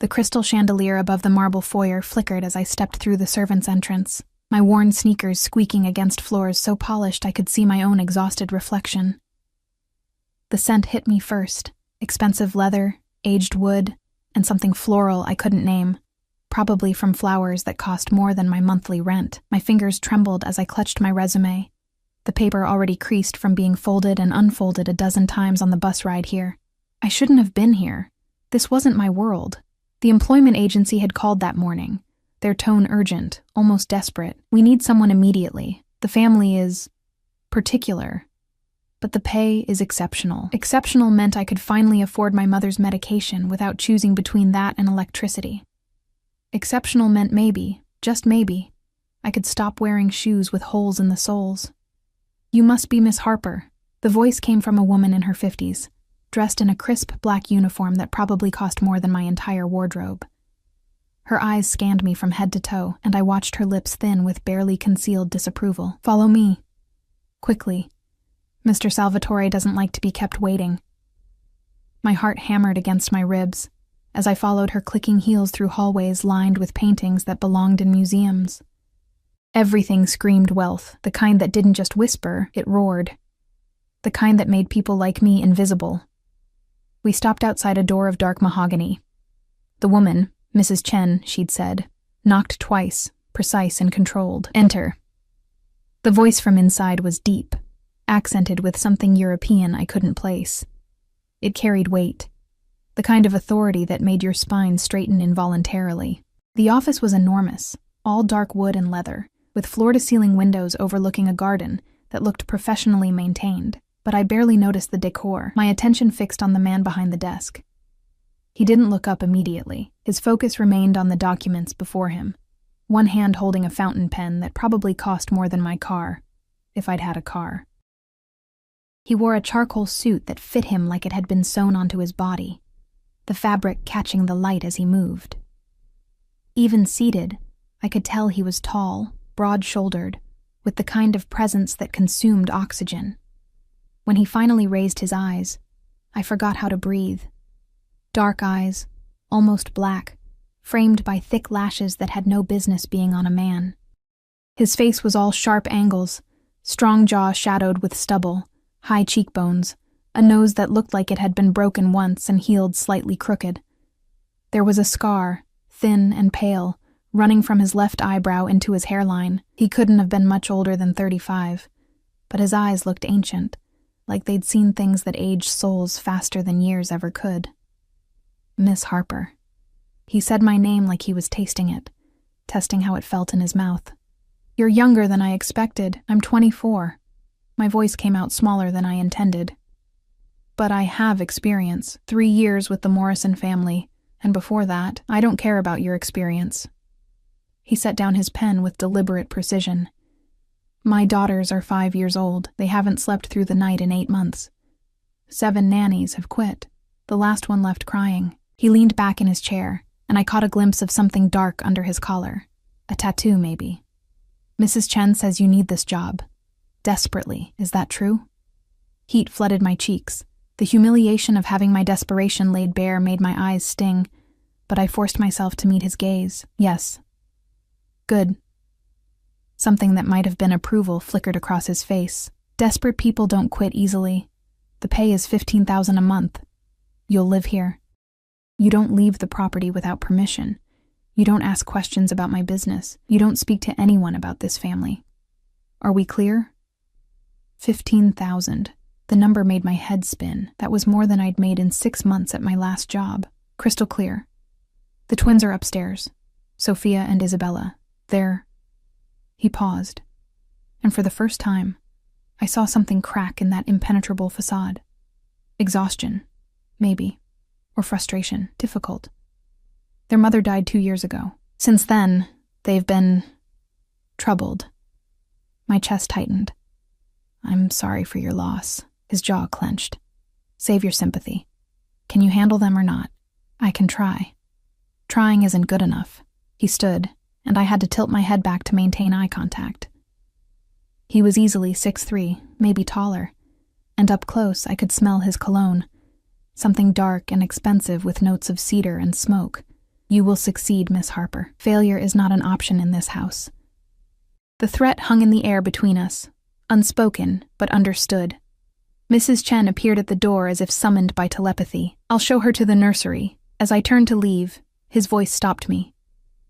The crystal chandelier above the marble foyer flickered as I stepped through the servants' entrance, my worn sneakers squeaking against floors so polished I could see my own exhausted reflection. The scent hit me first, expensive leather, aged wood, and something floral I couldn't name, probably from flowers that cost more than my monthly rent. My fingers trembled as I clutched my resume, the paper already creased from being folded and unfolded a dozen times on the bus ride here. I shouldn't have been here. This wasn't my world. The employment agency had called that morning, their tone urgent, almost desperate. We need someone immediately. The family is particular, but the pay is exceptional. Exceptional meant I could finally afford my mother's medication without choosing between that and electricity. Exceptional meant maybe, just maybe, I could stop wearing shoes with holes in the soles. "You must be Miss Harper." The voice came from a woman in her 50s, dressed in a crisp black uniform that probably cost more than my entire wardrobe. Her eyes scanned me from head to toe, and I watched her lips thin with barely concealed disapproval. "Follow me." Quickly. Mr. Salvatore doesn't like to be kept waiting. My heart hammered against my ribs as I followed her clicking heels through hallways lined with paintings that belonged in museums. Everything screamed wealth, the kind that didn't just whisper, it roared. The kind that made people like me invisible. We stopped outside a door of dark mahogany. The woman, Mrs. Chen, she'd said, knocked twice, precise and controlled. "Enter." The voice from inside was deep, accented with something European I couldn't place. It carried weight, the kind of authority that made your spine straighten involuntarily. The office was enormous, all dark wood and leather, with floor-to-ceiling windows overlooking a garden that looked professionally maintained. But I barely noticed the decor, my attention fixed on the man behind the desk. He didn't look up immediately. His focus remained on the documents before him, one hand holding a fountain pen that probably cost more than my car, if I'd had a car. He wore a charcoal suit that fit him like it had been sewn onto his body, the fabric catching the light as he moved. Even seated, I could tell he was tall, broad-shouldered, with the kind of presence that consumed oxygen. When he finally raised his eyes, I forgot how to breathe. Dark eyes, almost black, framed by thick lashes that had no business being on a man. His face was all sharp angles, strong jaw shadowed with stubble, high cheekbones, a nose that looked like it had been broken once and healed slightly crooked. There was a scar, thin and pale, running from his left eyebrow into his hairline. He couldn't have been much older than 35, but his eyes looked ancient, like they'd seen things that aged souls faster than years ever could. "Miss Harper." He said my name like he was tasting it, testing how it felt in his mouth. "You're younger than I expected. I'm 24. My voice came out smaller than I intended. "But I have experience. 3 years with the Morrison family, and before that, I don't care about your experience." He set down his pen with deliberate precision. "My daughters are 5 years old. They haven't slept through the night in 8 months. 7 nannies have quit. The last one left crying." He leaned back in his chair, and I caught a glimpse of something dark under his collar. A tattoo, maybe. "Mrs. Chen says you need this job. Desperately. Is that true?" Heat flooded my cheeks. The humiliation of having my desperation laid bare made my eyes sting, but I forced myself to meet his gaze. "Yes." "Good." Something that might have been approval flickered across his face. "Desperate people don't quit easily. The pay is $15,000 a month. You'll live here. You don't leave the property without permission. You don't ask questions about my business. You don't speak to anyone about this family. Are we clear?" 15,000. The number made my head spin. That was more than I'd made in 6 months at my last job. Crystal clear. "The twins are upstairs. Sophia and Isabella. They're..." He paused, and for the first time, I saw something crack in that impenetrable facade. Exhaustion, maybe, or frustration, difficult. Their mother died 2 years ago. Since then, they've been troubled. My chest tightened. "I'm sorry for your loss." His jaw clenched. "Save your sympathy. Can you handle them or not?" "I can try." "Trying isn't good enough." He stood, and I had to tilt my head back to maintain eye contact. He was easily 6'3", maybe taller, and up close I could smell his cologne, something dark and expensive with notes of cedar and smoke. You will succeed, Miss Harper. Failure is not an option in this house. The threat hung in the air between us, unspoken but understood. Mrs. Chen appeared at the door as if summoned by telepathy. I'll show her to the nursery. As I turned to leave, his voice stopped me.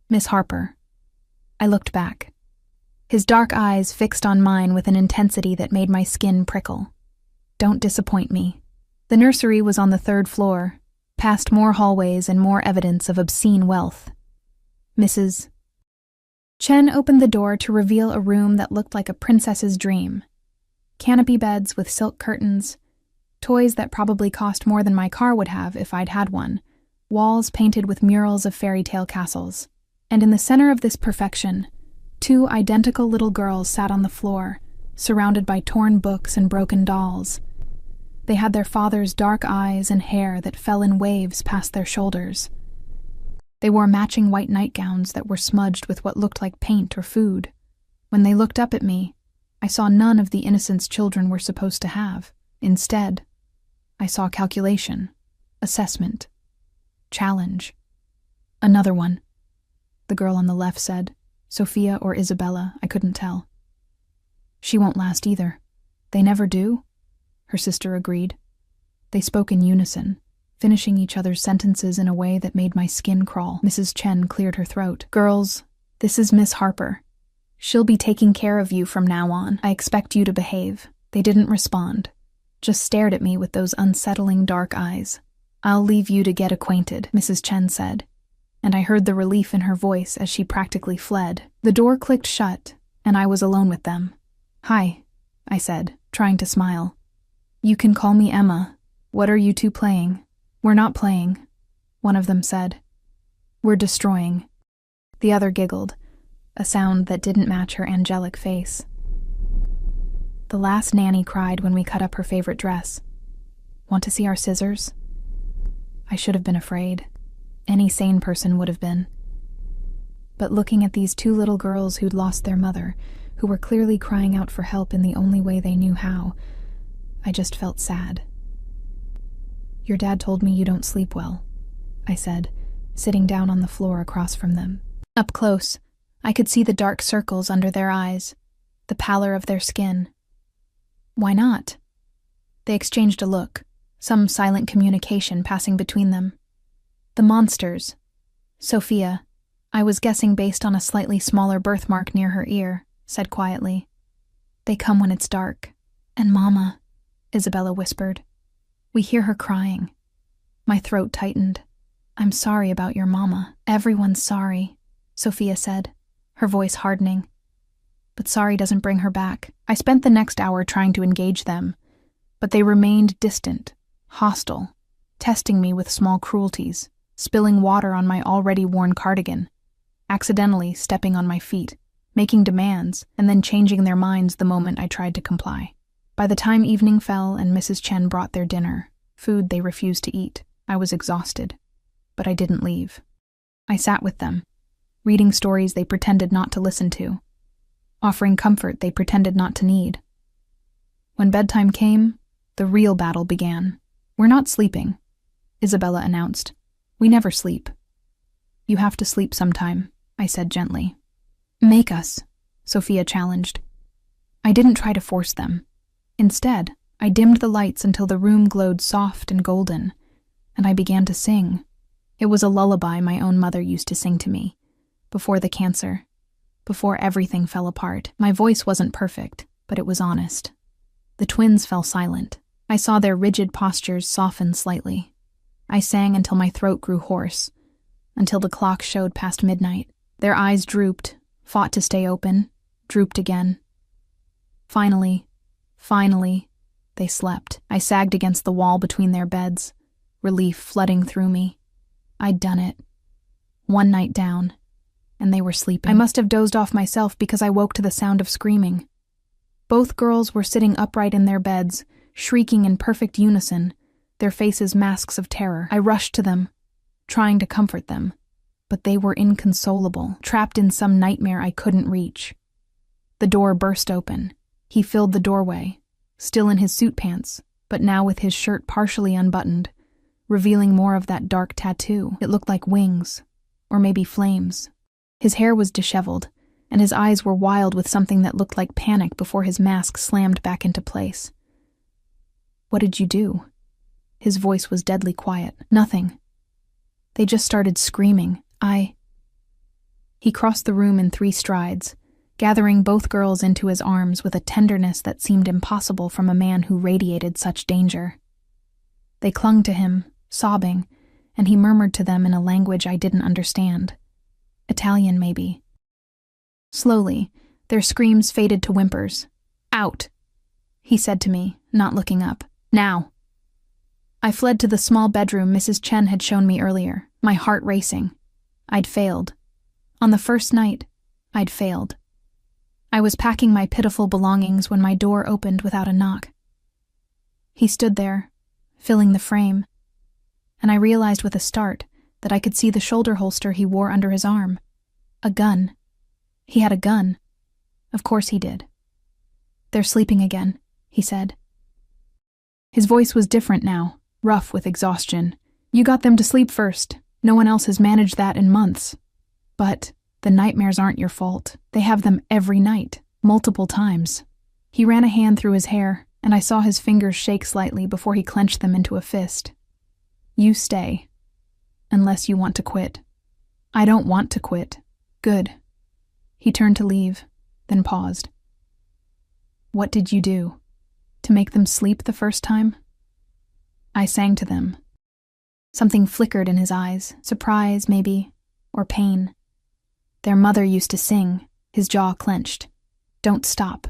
Miss Harper. I looked back. His dark eyes fixed on mine with an intensity that made my skin prickle. Don't disappoint me. The nursery was on the 3rd floor, past more hallways and more evidence of obscene wealth. Mrs. Chen opened the door to reveal a room that looked like a princess's dream. Canopy beds with silk curtains, toys that probably cost more than my car would have if I'd had one, walls painted with murals of fairy tale castles. And in the center of this perfection, 2 identical little girls sat on the floor, surrounded by torn books and broken dolls. They had their father's dark eyes and hair that fell in waves past their shoulders. They wore matching white nightgowns that were smudged with what looked like paint or food. When they looked up at me, I saw none of the innocence children were supposed to have. Instead, I saw calculation, assessment, challenge. Another one. The girl on the left said, Sophia or Isabella, I couldn't tell. She won't last either. They never do, her sister agreed. They spoke in unison, finishing each other's sentences in a way that made my skin crawl. Mrs. Chen cleared her throat. Girls, this is Miss Harper. She'll be taking care of you from now on. I expect you to behave. They didn't respond, just stared at me with those unsettling dark eyes. I'll leave you to get acquainted, Mrs. Chen said, and I heard the relief in her voice as she practically fled. The door clicked shut, and I was alone with them. Hi, I said, trying to smile. You can call me Emma. What are you 2 playing? We're not playing, one of them said. We're destroying. The other giggled, a sound that didn't match her angelic face. The last nanny cried when we cut up her favorite dress. Want to see our scissors? I should have been afraid. Any sane person would have been. But looking at these 2 little girls who'd lost their mother, who were clearly crying out for help in the only way they knew how, I just felt sad. Your dad told me you don't sleep well, I said, sitting down on the floor across from them. Up close, I could see the dark circles under their eyes, the pallor of their skin. Why not? They exchanged a look, some silent communication passing between them. The monsters. Sophia, I was guessing based on a slightly smaller birthmark near her ear, said quietly. They come when it's dark. And Mama, Isabella whispered. We hear her crying. My throat tightened. I'm sorry about your Mama. Everyone's sorry, Sophia said, her voice hardening. But sorry doesn't bring her back. I spent the next hour trying to engage them, but they remained distant, hostile, testing me with small cruelties, spilling water on my already worn cardigan, accidentally stepping on my feet, making demands, and then changing their minds the moment I tried to comply. By the time evening fell and Mrs. Chen brought their dinner, food they refused to eat, I was exhausted. But I didn't leave. I sat with them, reading stories they pretended not to listen to, offering comfort they pretended not to need. When bedtime came, the real battle began. We're not sleeping, Isabella announced. We never sleep. You have to sleep sometime, I said gently. Make us, Sophia challenged. I didn't try to force them. Instead, I dimmed the lights until the room glowed soft and golden, and I began to sing. It was a lullaby my own mother used to sing to me, before the cancer, before everything fell apart. My voice wasn't perfect, but it was honest. The twins fell silent. I saw their rigid postures soften slightly. I sang until my throat grew hoarse, until the clock showed past midnight. Their eyes drooped, fought to stay open, drooped again. Finally, they slept. I sagged against the wall between their beds, relief flooding through me. I'd done it. One night down, and they were sleeping. I must have dozed off myself because I woke to the sound of screaming. Both girls were sitting upright in their beds, shrieking in perfect unison, their faces masks of terror. I rushed to them, trying to comfort them, but they were inconsolable, trapped in some nightmare I couldn't reach. The door burst open. He filled the doorway, still in his suit pants, but now with his shirt partially unbuttoned, revealing more of that dark tattoo. It looked like wings, or maybe flames. His hair was disheveled, and his eyes were wild with something that looked like panic before his mask slammed back into place. "What did you do?" His voice was deadly quiet. "Nothing. They just started screaming. He crossed the room in 3 strides, gathering both girls into his arms with a tenderness that seemed impossible from a man who radiated such danger. They clung to him, sobbing, and he murmured to them in a language I didn't understand. Italian, maybe. Slowly, their screams faded to whimpers. "Out," he said to me, not looking up. "Now." I fled to the small bedroom Mrs. Chen had shown me earlier, my heart racing. I'd failed. On the first night, I'd failed. I was packing my pitiful belongings when my door opened without a knock. He stood there, filling the frame, and I realized with a start that I could see the shoulder holster he wore under his arm. A gun. He had a gun. Of course he did. "They're sleeping again," he said. His voice was different now, rough with exhaustion. "You got them to sleep first. No one else has managed that in months. But the nightmares aren't your fault. They have them every night, multiple times." He ran a hand through his hair, and I saw his fingers shake slightly before he clenched them into a fist. "You stay. Unless you want to quit." "I don't want to quit." "Good." He turned to leave, then paused. "What did you do? To make them sleep the first time?" I sang to them. Something flickered in his eyes, surprise, maybe, or pain. Their mother used to sing, his jaw clenched. "Don't stop.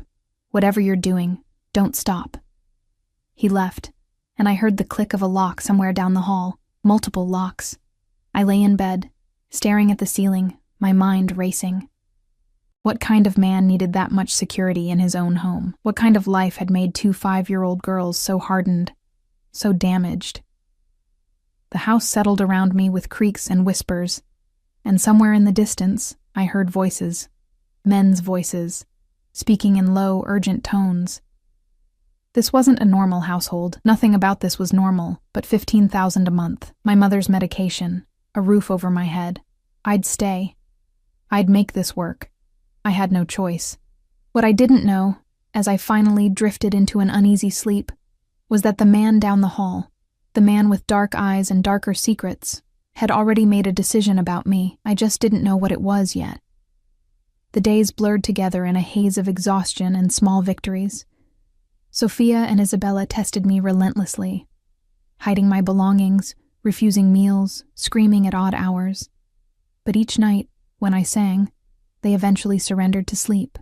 Whatever you're doing, don't stop." He left, and I heard the click of a lock somewhere down the hall, multiple locks. I lay in bed, staring at the ceiling, my mind racing. What kind of man needed that much security in his own home? What kind of life had made 2 5-year-old girls so hardened, so damaged? The house settled around me with creaks and whispers, and somewhere in the distance, I heard voices, men's voices, speaking in low, urgent tones. This wasn't a normal household. Nothing about this was normal, but $15,000 a month, my mother's medication, a roof over my head. I'd stay. I'd make this work. I had no choice. What I didn't know, as I finally drifted into an uneasy sleep, was that the man down the hall, the man with dark eyes and darker secrets, had already made a decision about me. I just didn't know what it was yet. The days blurred together in a haze of exhaustion and small victories. Sophia and Isabella tested me relentlessly, hiding my belongings, refusing meals, screaming at odd hours. But each night, when I sang, they eventually surrendered to sleep.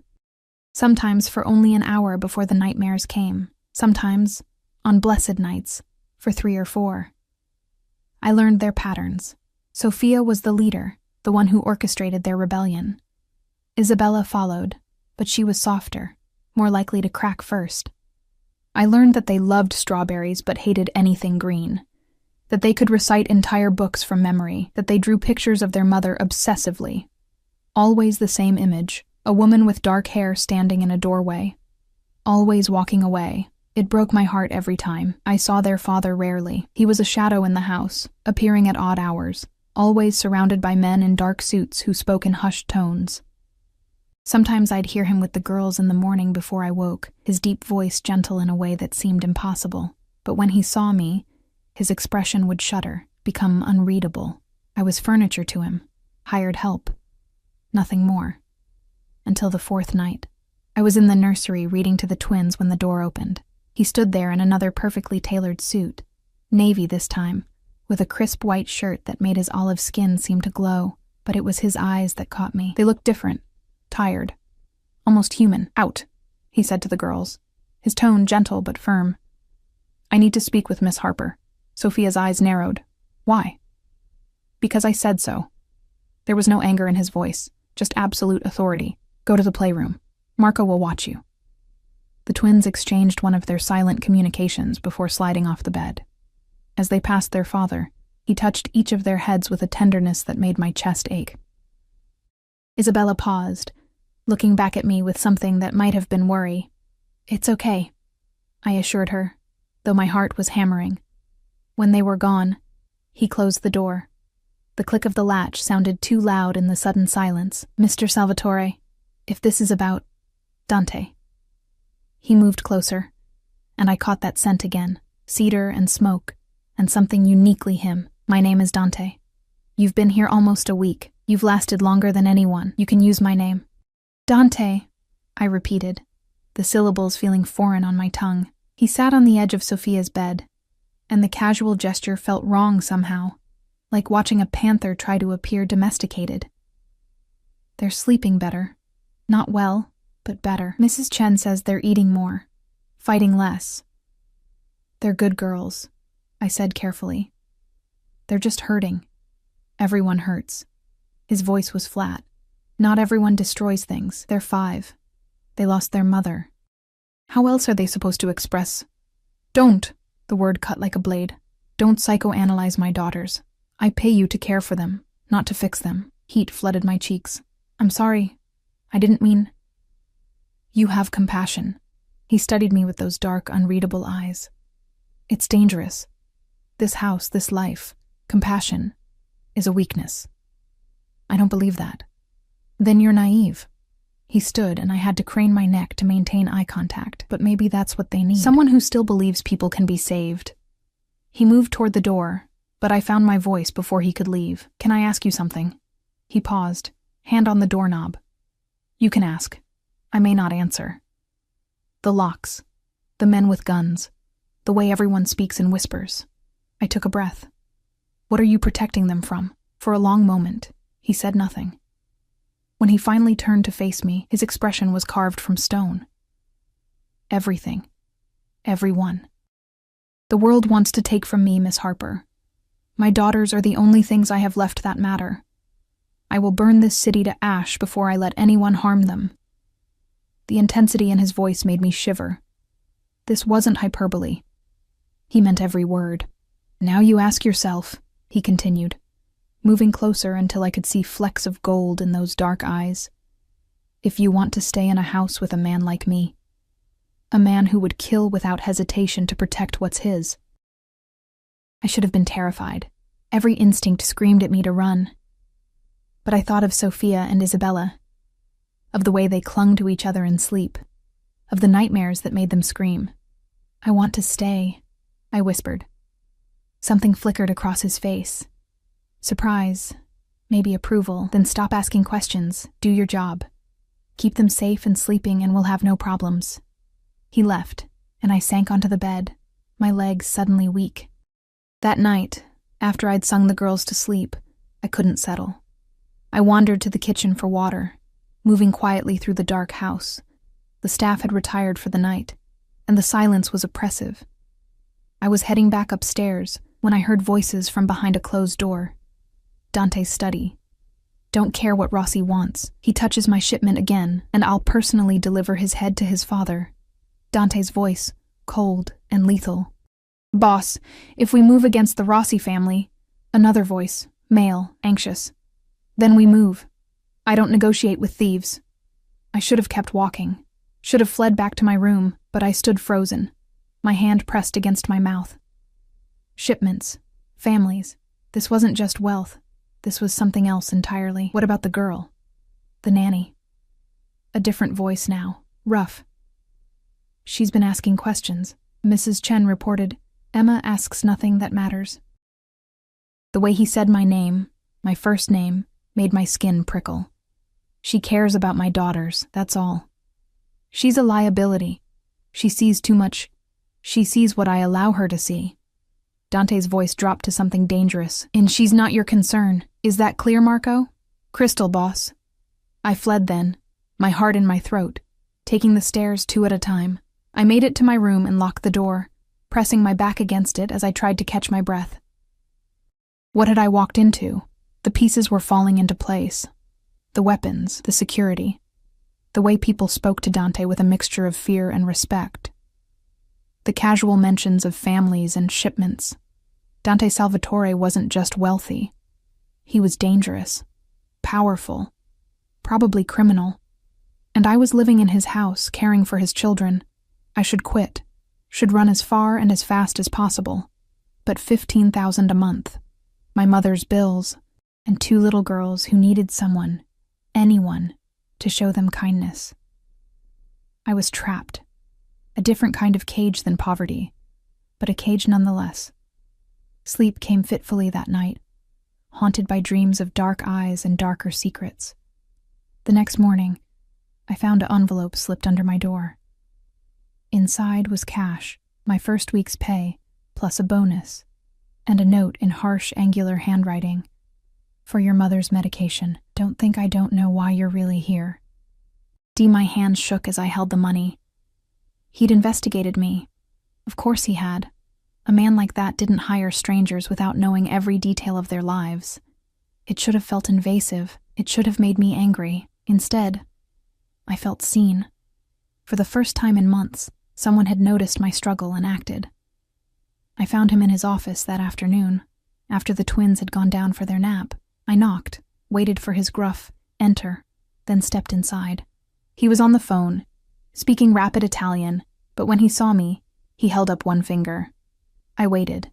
Sometimes for only an hour before the nightmares came, sometimes, on blessed nights, for 3 or 4. I learned their patterns. Sophia was the leader, the one who orchestrated their rebellion. Isabella followed, but she was softer, more likely to crack first. I learned that they loved strawberries but hated anything green, that they could recite entire books from memory, that they drew pictures of their mother obsessively. Always the same image, a woman with dark hair standing in a doorway. Always walking away. It broke my heart every time. I saw their father rarely. He was a shadow in the house, appearing at odd hours, always surrounded by men in dark suits who spoke in hushed tones. Sometimes I'd hear him with the girls in the morning before I woke, his deep voice gentle in a way that seemed impossible. But when he saw me, his expression would shudder, become unreadable. I was furniture to him, hired help. Nothing more. Until the 4th night. I was in the nursery reading to the twins when the door opened. He stood there in another perfectly tailored suit, navy this time, with a crisp white shirt that made his olive skin seem to glow, but it was his eyes that caught me. They looked different, tired, almost human. "Out," he said to the girls, his tone gentle but firm. "I need to speak with Miss Harper." Sophia's eyes narrowed. "Why?" "Because I said so." There was no anger in his voice, just absolute authority. "Go to the playroom. Marco will watch you." The twins exchanged one of their silent communications before sliding off the bed. As they passed their father, he touched each of their heads with a tenderness that made my chest ache. Isabella paused, looking back at me with something that might have been worry. "It's okay," I assured her, though my heart was hammering. When they were gone, he closed the door. The click of the latch sounded too loud in the sudden silence. "Mr. Salvatore, if this is about Dante." He moved closer, and I caught that scent again, cedar and smoke, and something uniquely him. "My name is Dante. You've been here almost a week. You've lasted longer than anyone. You can use my name." "Dante," I repeated, the syllables feeling foreign on my tongue. He sat on the edge of Sophia's bed, and the casual gesture felt wrong somehow, like watching a panther try to appear domesticated. "They're sleeping better. Not well, but better. Mrs. Chen says they're eating more, fighting less. They're good girls," I said carefully. "They're just hurting. Everyone hurts." His voice was flat. "Not everyone destroys things. They're 5. They lost their mother. How else are they supposed to express?" "Don't," the word cut like a blade. "Don't psychoanalyze my daughters. I pay you to care for them, not to fix them." Heat flooded my cheeks. "I'm sorry. I didn't mean—" "You have compassion." He studied me with those dark, unreadable eyes. "It's dangerous. This house, this life, compassion, is a weakness." "I don't believe that." "Then you're naive." He stood, and I had to crane my neck to maintain eye contact. But maybe that's what they need. Someone who still believes people can be saved. He moved toward the door, but I found my voice before he could leave. "Can I ask you something?" He paused, hand on the doorknob. "You can ask. I may not answer." The locks, the men with guns, the way everyone speaks in whispers. I took a breath. "What are you protecting them from?" For a long moment, he said nothing. When he finally turned to face me, his expression was carved from stone. "Everything. Everyone. The world wants to take from me, Miss Harper. My daughters are the only things I have left that matter. I will burn this city to ash before I let anyone harm them." The intensity in his voice made me shiver. This wasn't hyperbole. He meant every word. "Now you ask yourself," he continued, moving closer until I could see flecks of gold in those dark eyes, "if you want to stay in a house with a man like me. A man who would kill without hesitation to protect what's his." I should have been terrified. Every instinct screamed at me to run. But I thought of Sophia and Isabella, of the way they clung to each other in sleep, of the nightmares that made them scream. "I want to stay," I whispered. Something flickered across his face. Surprise, maybe approval. "Then stop asking questions. Do your job. Keep them safe and sleeping and we'll have no problems." He left, and I sank onto the bed, my legs suddenly weak. That night, after I'd sung the girls to sleep, I couldn't settle. I wandered to the kitchen for water, moving quietly through the dark house. The staff had retired for the night, and the silence was oppressive. I was heading back upstairs when I heard voices from behind a closed door. Dante's study. "Don't care what Rossi wants. He touches my shipment again, and I'll personally deliver his head to his father." Dante's voice, cold and lethal. "Boss, if we move against the Rossi family..." Another voice, male, anxious. "Then we move. I don't negotiate with thieves." I should have kept walking, should have fled back to my room, but I stood frozen, my hand pressed against my mouth. Shipments, families, this wasn't just wealth. This was something else entirely. What about the girl? The nanny. A different voice now, rough. "She's been asking questions," Mrs. Chen reported. "Emma asks nothing that matters." The way he said my name, my first name, made my skin prickle. "She cares about my daughters, that's all. She's a liability. She sees too much. She sees what I allow her to see." Dante's voice dropped to something dangerous. "And she's not your concern. Is that clear, Marco?" "Crystal, boss." I fled then, my heart in my throat, taking the stairs 2 at a time. I made it to my room and locked the door, pressing my back against it as I tried to catch my breath. What had I walked into? The pieces were falling into place. The weapons, the security, the way people spoke to Dante with a mixture of fear and respect. The casual mentions of families and shipments. Dante Salvatore wasn't just wealthy. He was dangerous, powerful, probably criminal. And I was living in his house, caring for his children. I should quit, should run as far and as fast as possible. But $15,000 a month. My mother's bills. and 2 little girls who needed someone, anyone, to show them kindness. I was trapped. A different kind of cage than poverty, but a cage nonetheless. Sleep came fitfully that night, haunted by dreams of dark eyes and darker secrets. The next morning, I found an envelope slipped under my door. Inside was cash, my first week's pay, plus a bonus, and a note in harsh, angular handwriting. For your mother's medication. Don't think I don't know why you're really here. My hands shook as I held the money. He'd investigated me. Of course he had. A man like that didn't hire strangers without knowing every detail of their lives. It should have felt invasive. It should have made me angry. Instead, I felt seen. For the first time in months, someone had noticed my struggle and acted. I found him in his office that afternoon, after the twins had gone down for their nap. I knocked, waited for his gruff "enter," then stepped inside. He was on the phone, speaking rapid Italian, but when he saw me, he held up one finger. I waited,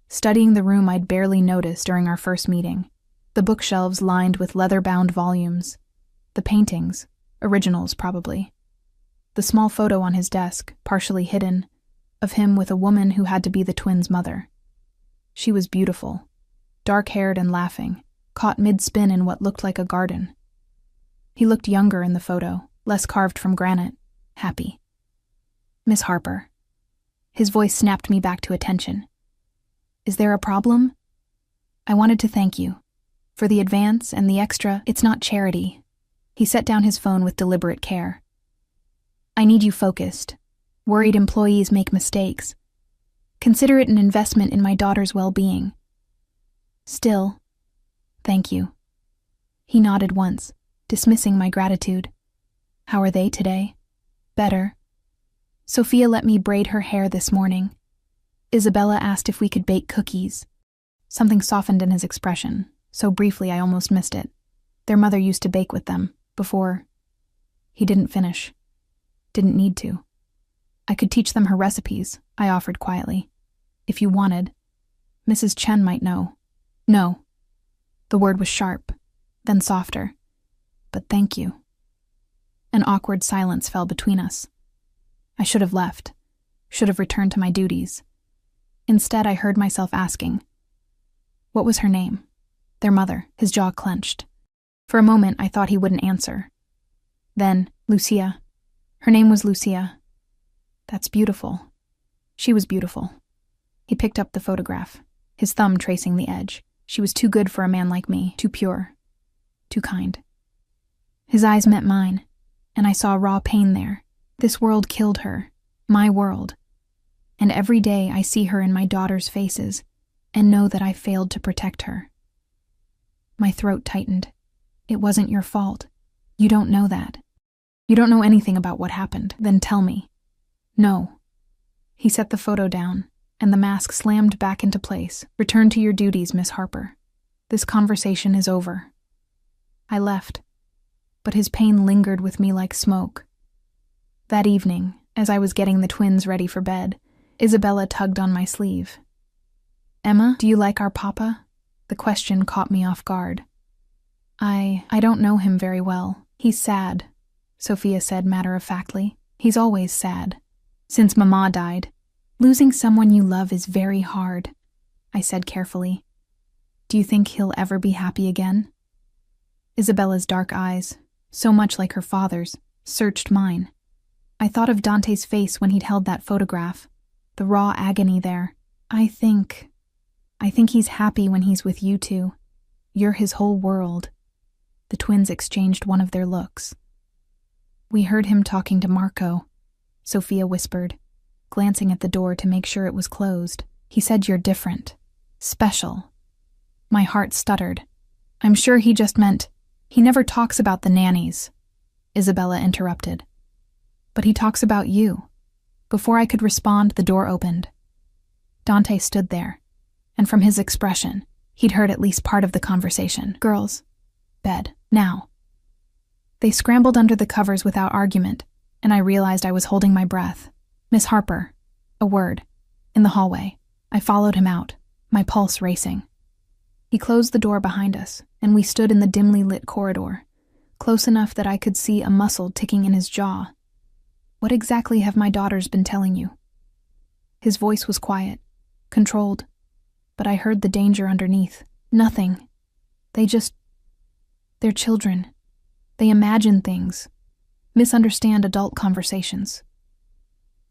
studying the room I'd barely noticed during our first meeting. The bookshelves lined with leather-bound volumes. The paintings, originals probably. The small photo on his desk, partially hidden, of him with a woman who had to be the twins' mother. She was beautiful, dark-haired and laughing, caught mid-spin in what looked like a garden. He looked younger in the photo, less carved from granite, happy. Miss Harper. His voice snapped me back to attention. Is there a problem? I wanted to thank you. For the advance and the extra, it's not charity. He set down his phone with deliberate care. I need you focused. Worried employees make mistakes. Consider it an investment in my daughter's well-being. Still, thank you. He nodded once, dismissing my gratitude. How are they today? Better. Sophia let me braid her hair this morning. Isabella asked if we could bake cookies. Something softened in his expression, so briefly I almost missed it. Their mother used to bake with them, before. He didn't finish. Didn't need to. I could teach them her recipes, I offered quietly. If you wanted. Mrs. Chen might know. No. The word was sharp, then softer. But thank you. An awkward silence fell between us. I should have left, should have returned to my duties. Instead, I heard myself asking, what was her name? Their mother, his jaw clenched. For a moment, I thought he wouldn't answer. Then, Lucia. Her name was Lucia. That's beautiful. She was beautiful. He picked up the photograph, his thumb tracing the edge. She was too good for a man like me, too pure, too kind. His eyes met mine, and I saw raw pain there. This world killed her, my world. And every day I see her in my daughter's faces and know that I failed to protect her. My throat tightened. It wasn't your fault. You don't know that. You don't know anything about what happened. Then tell me. No. He set the photo down, and the mask slammed back into place. Return to your duties, Miss Harper. This conversation is over. I left, but his pain lingered with me like smoke. That evening, as I was getting the twins ready for bed, Isabella tugged on my sleeve. Emma, do you like our papa? The question caught me off guard. I don't know him very well. He's sad, Sophia said matter-of-factly. He's always sad. Since Mama died. Losing someone you love is very hard, I said carefully. Do you think he'll ever be happy again? Isabella's dark eyes, so much like her father's, searched mine. I thought of Dante's face when he'd held that photograph, the raw agony there. I think he's happy when he's with you two. You're his whole world. The twins exchanged one of their looks. We heard him talking to Marco, Sophia whispered, glancing at the door to make sure it was closed. He said you're different. Special. My heart stuttered. I'm sure he just meant, he never talks about the nannies, Isabella interrupted. But he talks about you. Before I could respond, the door opened. Dante stood there, and from his expression, he'd heard at least part of the conversation. Girls, bed, now. They scrambled under the covers without argument, and I realized I was holding my breath. Miss Harper, a word, in the hallway. I followed him out, my pulse racing. He closed the door behind us, and we stood in the dimly lit corridor, close enough that I could see a muscle ticking in his jaw. "What exactly have my daughters been telling you?" His voice was quiet, controlled, but I heard the danger underneath. "Nothing. They're children. They imagine things, misunderstand adult conversations."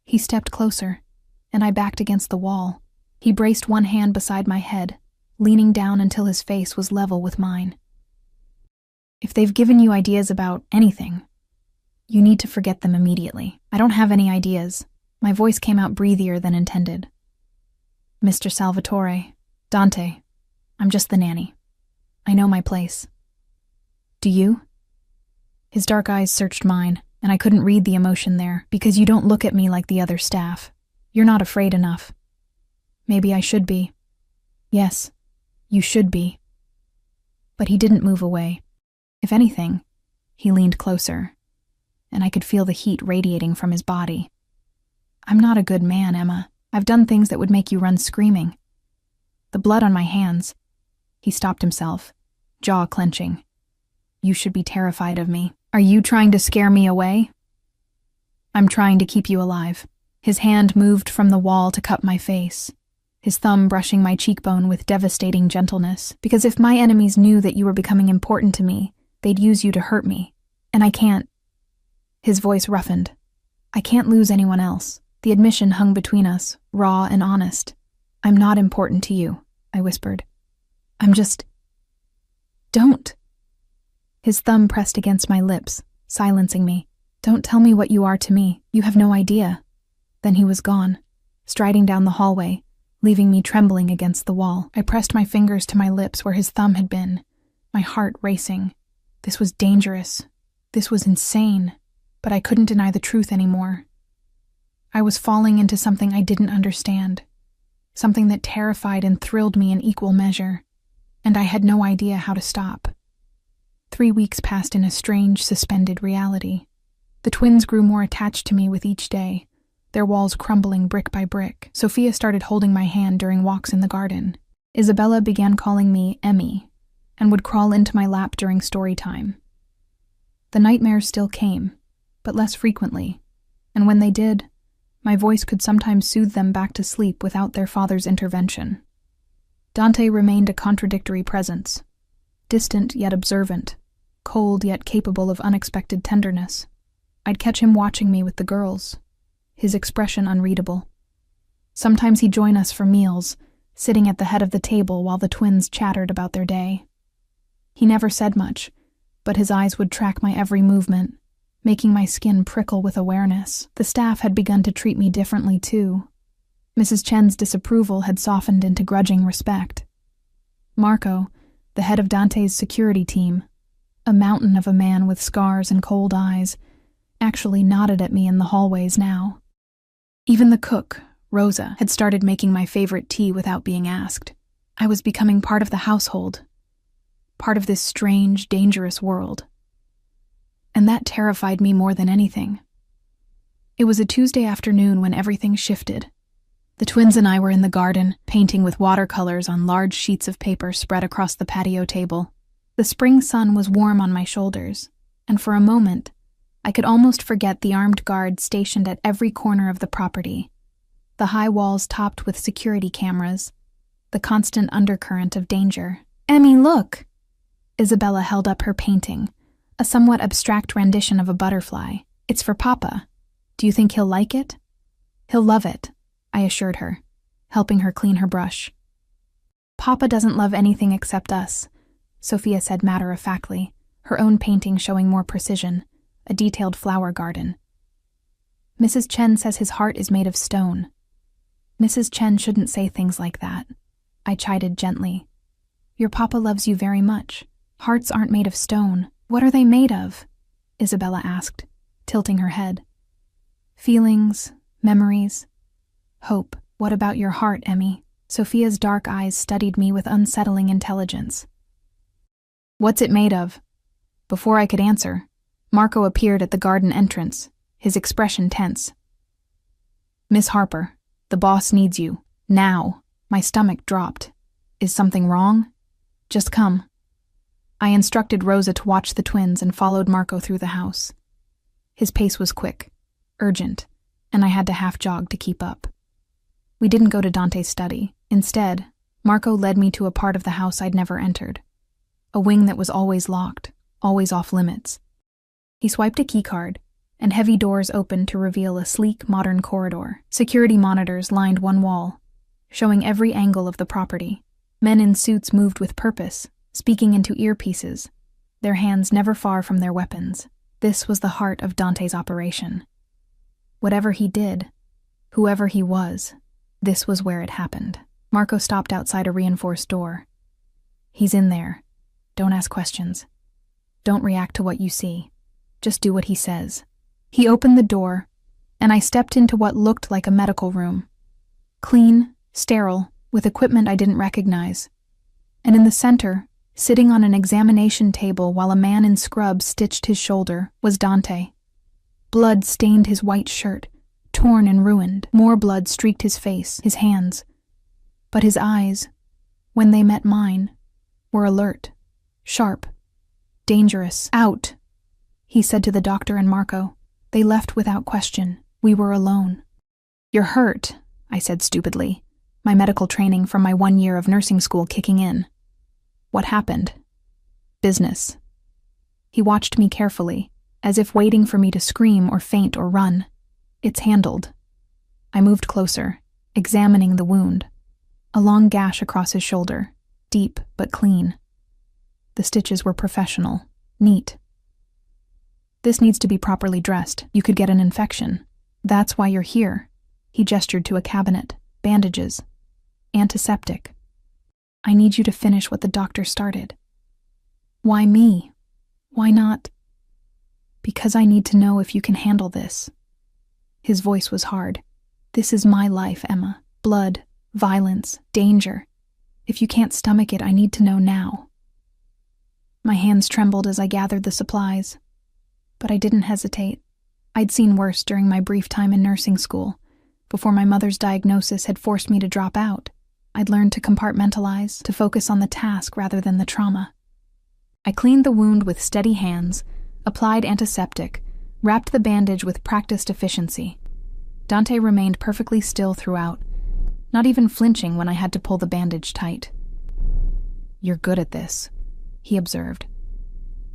He stepped closer, and I backed against the wall. He braced one hand beside my head, leaning down until his face was level with mine. "If they've given you ideas about anything, you need to forget them immediately." "I don't have any ideas." My voice came out breathier than intended. "Mr. Salvatore, Dante, I'm just the nanny. I know my place. Do you?" His dark eyes searched mine, and I couldn't read the emotion there. "Because you don't look at me like the other staff. You're not afraid enough." "Maybe I should be." "Yes, you should be." But he didn't move away. If anything, he leaned closer, and I could feel the heat radiating from his body. "I'm not a good man, Emma. I've done things that would make you run screaming. The blood on my hands." He stopped himself, jaw clenching. "You should be terrified of me. Are you trying to scare me away?" "I'm trying to keep you alive." His hand moved from the wall to cup my face, his thumb brushing my cheekbone with devastating gentleness. "Because if my enemies knew that you were becoming important to me, they'd use you to hurt me. And I can't." His voice roughened. "I can't lose anyone else." The admission hung between us, raw and honest. "I'm not important to you," I whispered. "I'm just—" "Don't." His thumb pressed against my lips, silencing me. "Don't tell me what you are to me. You have no idea." Then he was gone, striding down the hallway, leaving me trembling against the wall. I pressed my fingers to my lips where his thumb had been, my heart racing. This was dangerous. This was insane, but I couldn't deny the truth anymore. I was falling into something I didn't understand, something that terrified and thrilled me in equal measure, and I had no idea how to stop. 3 weeks passed in a strange, suspended reality. The twins grew more attached to me with each day, their walls crumbling brick by brick. Sophia started holding my hand during walks in the garden. Isabella began calling me Emmy, and would crawl into my lap during story time. The nightmares still came, but less frequently, and when they did, my voice could sometimes soothe them back to sleep without their father's intervention. Dante remained a contradictory presence, distant yet observant, cold yet capable of unexpected tenderness. I'd catch him watching me with the girls, his expression unreadable. Sometimes he'd join us for meals, sitting at the head of the table while the twins chattered about their day. He never said much, but his eyes would track my every movement, making my skin prickle with awareness. The staff had begun to treat me differently, too. Mrs. Chen's disapproval had softened into grudging respect. Marco, the head of Dante's security team, a mountain of a man with scars and cold eyes, actually nodded at me in the hallways now. Even the cook, Rosa, had started making my favorite tea without being asked. I was becoming part of the household, part of this strange, dangerous world. And that terrified me more than anything. It was a Tuesday afternoon when everything shifted. The twins and I were in the garden, painting with watercolors on large sheets of paper spread across the patio table. The spring sun was warm on my shoulders, and for a moment, I could almost forget the armed guards stationed at every corner of the property, the high walls topped with security cameras, the constant undercurrent of danger. "Emmy, look!" Isabella held up her painting, a somewhat abstract rendition of a butterfly. "It's for Papa. Do you think he'll like it?" "He'll love it," I assured her, helping her clean her brush. "Papa doesn't love anything except us," Sophia said matter-of-factly, her own painting showing more precision, a detailed flower garden. "Mrs. Chen says his heart is made of stone." "Mrs. Chen shouldn't say things like that," I chided gently. "Your papa loves you very much. Hearts aren't made of stone." "What are they made of?" Isabella asked, tilting her head. "Feelings, memories, hope." "What about your heart, Emmy?" Sophia's dark eyes studied me with unsettling intelligence. "What's it made of?" Before I could answer, Marco appeared at the garden entrance, his expression tense. "Miss Harper, the boss needs you. Now." My stomach dropped. "Is something wrong?" Just come." I instructed Rosa to watch the twins and followed Marco through the house. His pace was quick, urgent, and I had to half-jog to keep up. We didn't go to Dante's study. Instead, Marco led me to a part of the house I'd never entered. A wing that was always locked, always off-limits. He swiped a keycard, and heavy doors opened to reveal a sleek, modern corridor. Security monitors lined one wall, showing every angle of the property. Men in suits moved with purpose, speaking into earpieces, their hands never far from their weapons. This was the heart of Dante's operation. Whatever he did, whoever he was, this was where it happened. Marco stopped outside a reinforced door. "He's in there. Don't ask questions. Don't react to what you see. Just do what he says." He opened the door, and I stepped into what looked like a medical room. Clean, sterile, with equipment I didn't recognize. And in the center, sitting on an examination table while a man in scrubs stitched his shoulder, was Dante. Blood stained his white shirt, torn and ruined. More blood streaked his face, his hands. But his eyes, when they met mine, were alert, sharp, dangerous. "Out," he said to the doctor and Marco. They left without question. We were alone. "You're hurt," I said stupidly, my medical training from my 1 year of nursing school kicking in. "What happened?" "Business." He watched me carefully, as if waiting for me to scream or faint or run. "It's handled." I moved closer, examining the wound. A long gash across his shoulder, deep but clean. The stitches were professional, neat. "This needs to be properly dressed. You could get an infection. That's why you're here." He gestured to a cabinet. "Bandages. Antiseptic. I need you to finish what the doctor started." "Why me? Why not?" "Because I need to know if you can handle this." His voice was hard. "This is my life, Emma. Blood, violence, danger. If you can't stomach it, I need to know now." My hands trembled as I gathered the supplies. But I didn't hesitate. I'd seen worse during my brief time in nursing school. Before my mother's diagnosis had forced me to drop out, I'd learned to compartmentalize, to focus on the task rather than the trauma. I cleaned the wound with steady hands, applied antiseptic, wrapped the bandage with practiced efficiency. Dante remained perfectly still throughout, not even flinching when I had to pull the bandage tight. "You're good at this," he observed.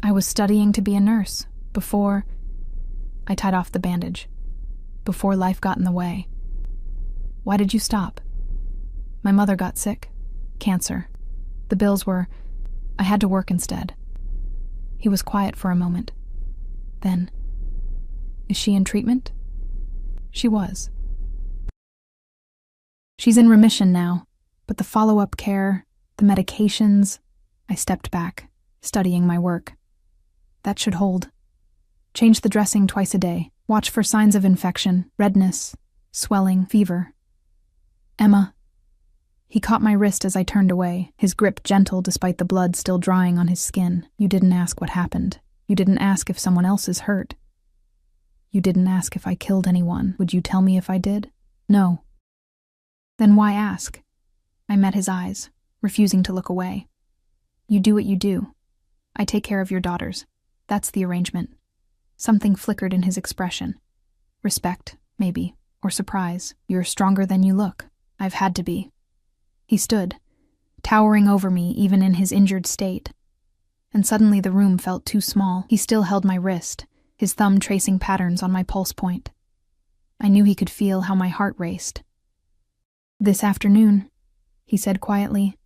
"I was studying to be a nurse, before—" I tied off the bandage. "Before life got in the way." "Why did you stop?" "My mother got sick. Cancer. The bills were— I had to work instead." He was quiet for a moment. Then, "Is she in treatment?" She was. "She's in remission now, but the follow-up care, the medications—" I stepped back, studying my work. "That should hold. Change the dressing twice a day. Watch for signs of infection, redness, swelling, fever." "Emma." He caught my wrist as I turned away, his grip gentle despite the blood still drying on his skin. "You didn't ask what happened. You didn't ask if someone else is hurt. You didn't ask if I killed anyone. Would you tell me if I did?" "No." "Then why ask?" I met his eyes, refusing to look away. "You do what you do. I take care of your daughters. That's the arrangement." Something flickered in his expression. Respect, maybe, or surprise. "You're stronger than you look." "I've had to be." He stood, towering over me even in his injured state. And suddenly the room felt too small. He still held my wrist, his thumb tracing patterns on my pulse point. I knew he could feel how my heart raced. "This afternoon," he said quietly,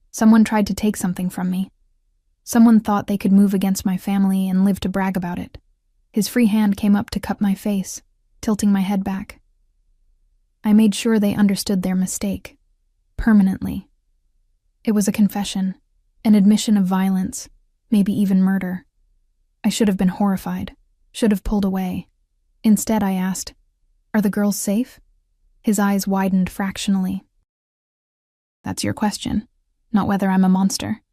"someone tried to take something from me. Someone thought they could move against my family and live to brag about it." His free hand came up to cup my face, tilting my head back. I made sure they understood their mistake. Permanently. It was a confession, an admission of violence, maybe even murder. I should have been horrified, should have pulled away. Instead, I asked, "Are the girls safe?" His eyes widened fractionally. "That's your question, not whether I'm a monster."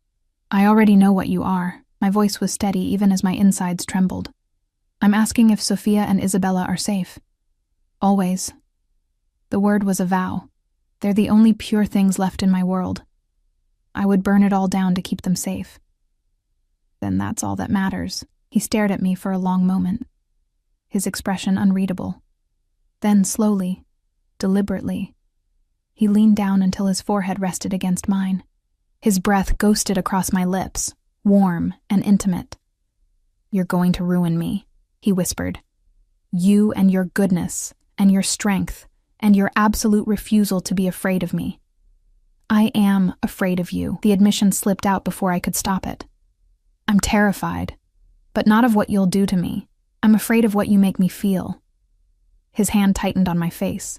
"I already know what you are." My voice was steady even as my insides trembled. "I'm asking if Sophia and Isabella are safe." "Always." The word was a vow. They're the only pure things left in my world. I would burn it all down to keep them safe. Then that's all that matters. He stared at me for a long moment, his expression unreadable. Then slowly, deliberately, he leaned down until his forehead rested against mine. His breath ghosted across my lips, warm and intimate. "You're going to ruin me," he whispered. "You and your goodness, and your strength, and your absolute refusal to be afraid of me." "I am afraid of you," the admission slipped out before I could stop it. "I'm terrified, but not of what you'll do to me. I'm afraid of what you make me feel." His hand tightened on my face.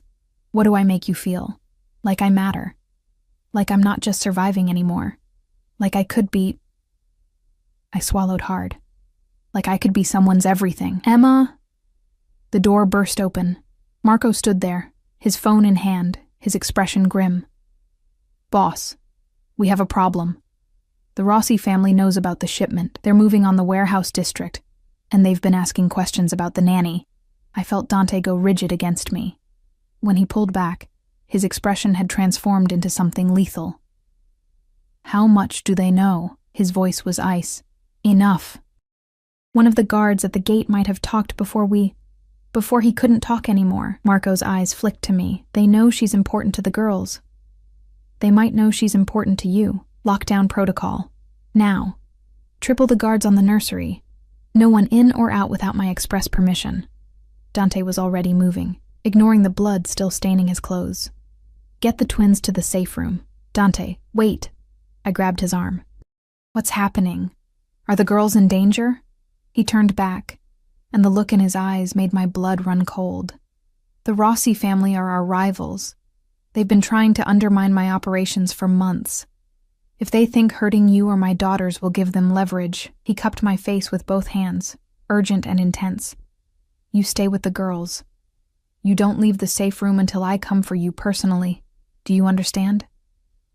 "What do I make you feel? Like I matter. Like I'm not just surviving anymore. Like I could be—" I swallowed hard. "Like I could be someone's everything." "Emma!" The door burst open. Marco stood there, his phone in hand, his expression grim. "Boss, we have a problem. The Rossi family knows about the shipment. They're moving on the warehouse district, and they've been asking questions about the nanny." I felt Dante go rigid against me. When he pulled back, his expression had transformed into something lethal. "How much do they know?" His voice was ice. "Enough. One of the guards at the gate might have talked before he couldn't talk anymore." Marco's eyes flicked to me. "They know she's important to the girls. They might know she's important to you. Lockdown protocol. Now. Triple the guards on the nursery. No one in or out without my express permission." Dante was already moving, ignoring the blood still staining his clothes. "Get the twins to the safe room." "Dante, wait." I grabbed his arm. "What's happening? Are the girls in danger?" He turned back, and the look in his eyes made my blood run cold. "The Rossi family are our rivals. They've been trying to undermine my operations for months. If they think hurting you or my daughters will give them leverage," he cupped my face with both hands, urgent and intense. "You stay with the girls. You don't leave the safe room until I come for you personally. Do you understand?"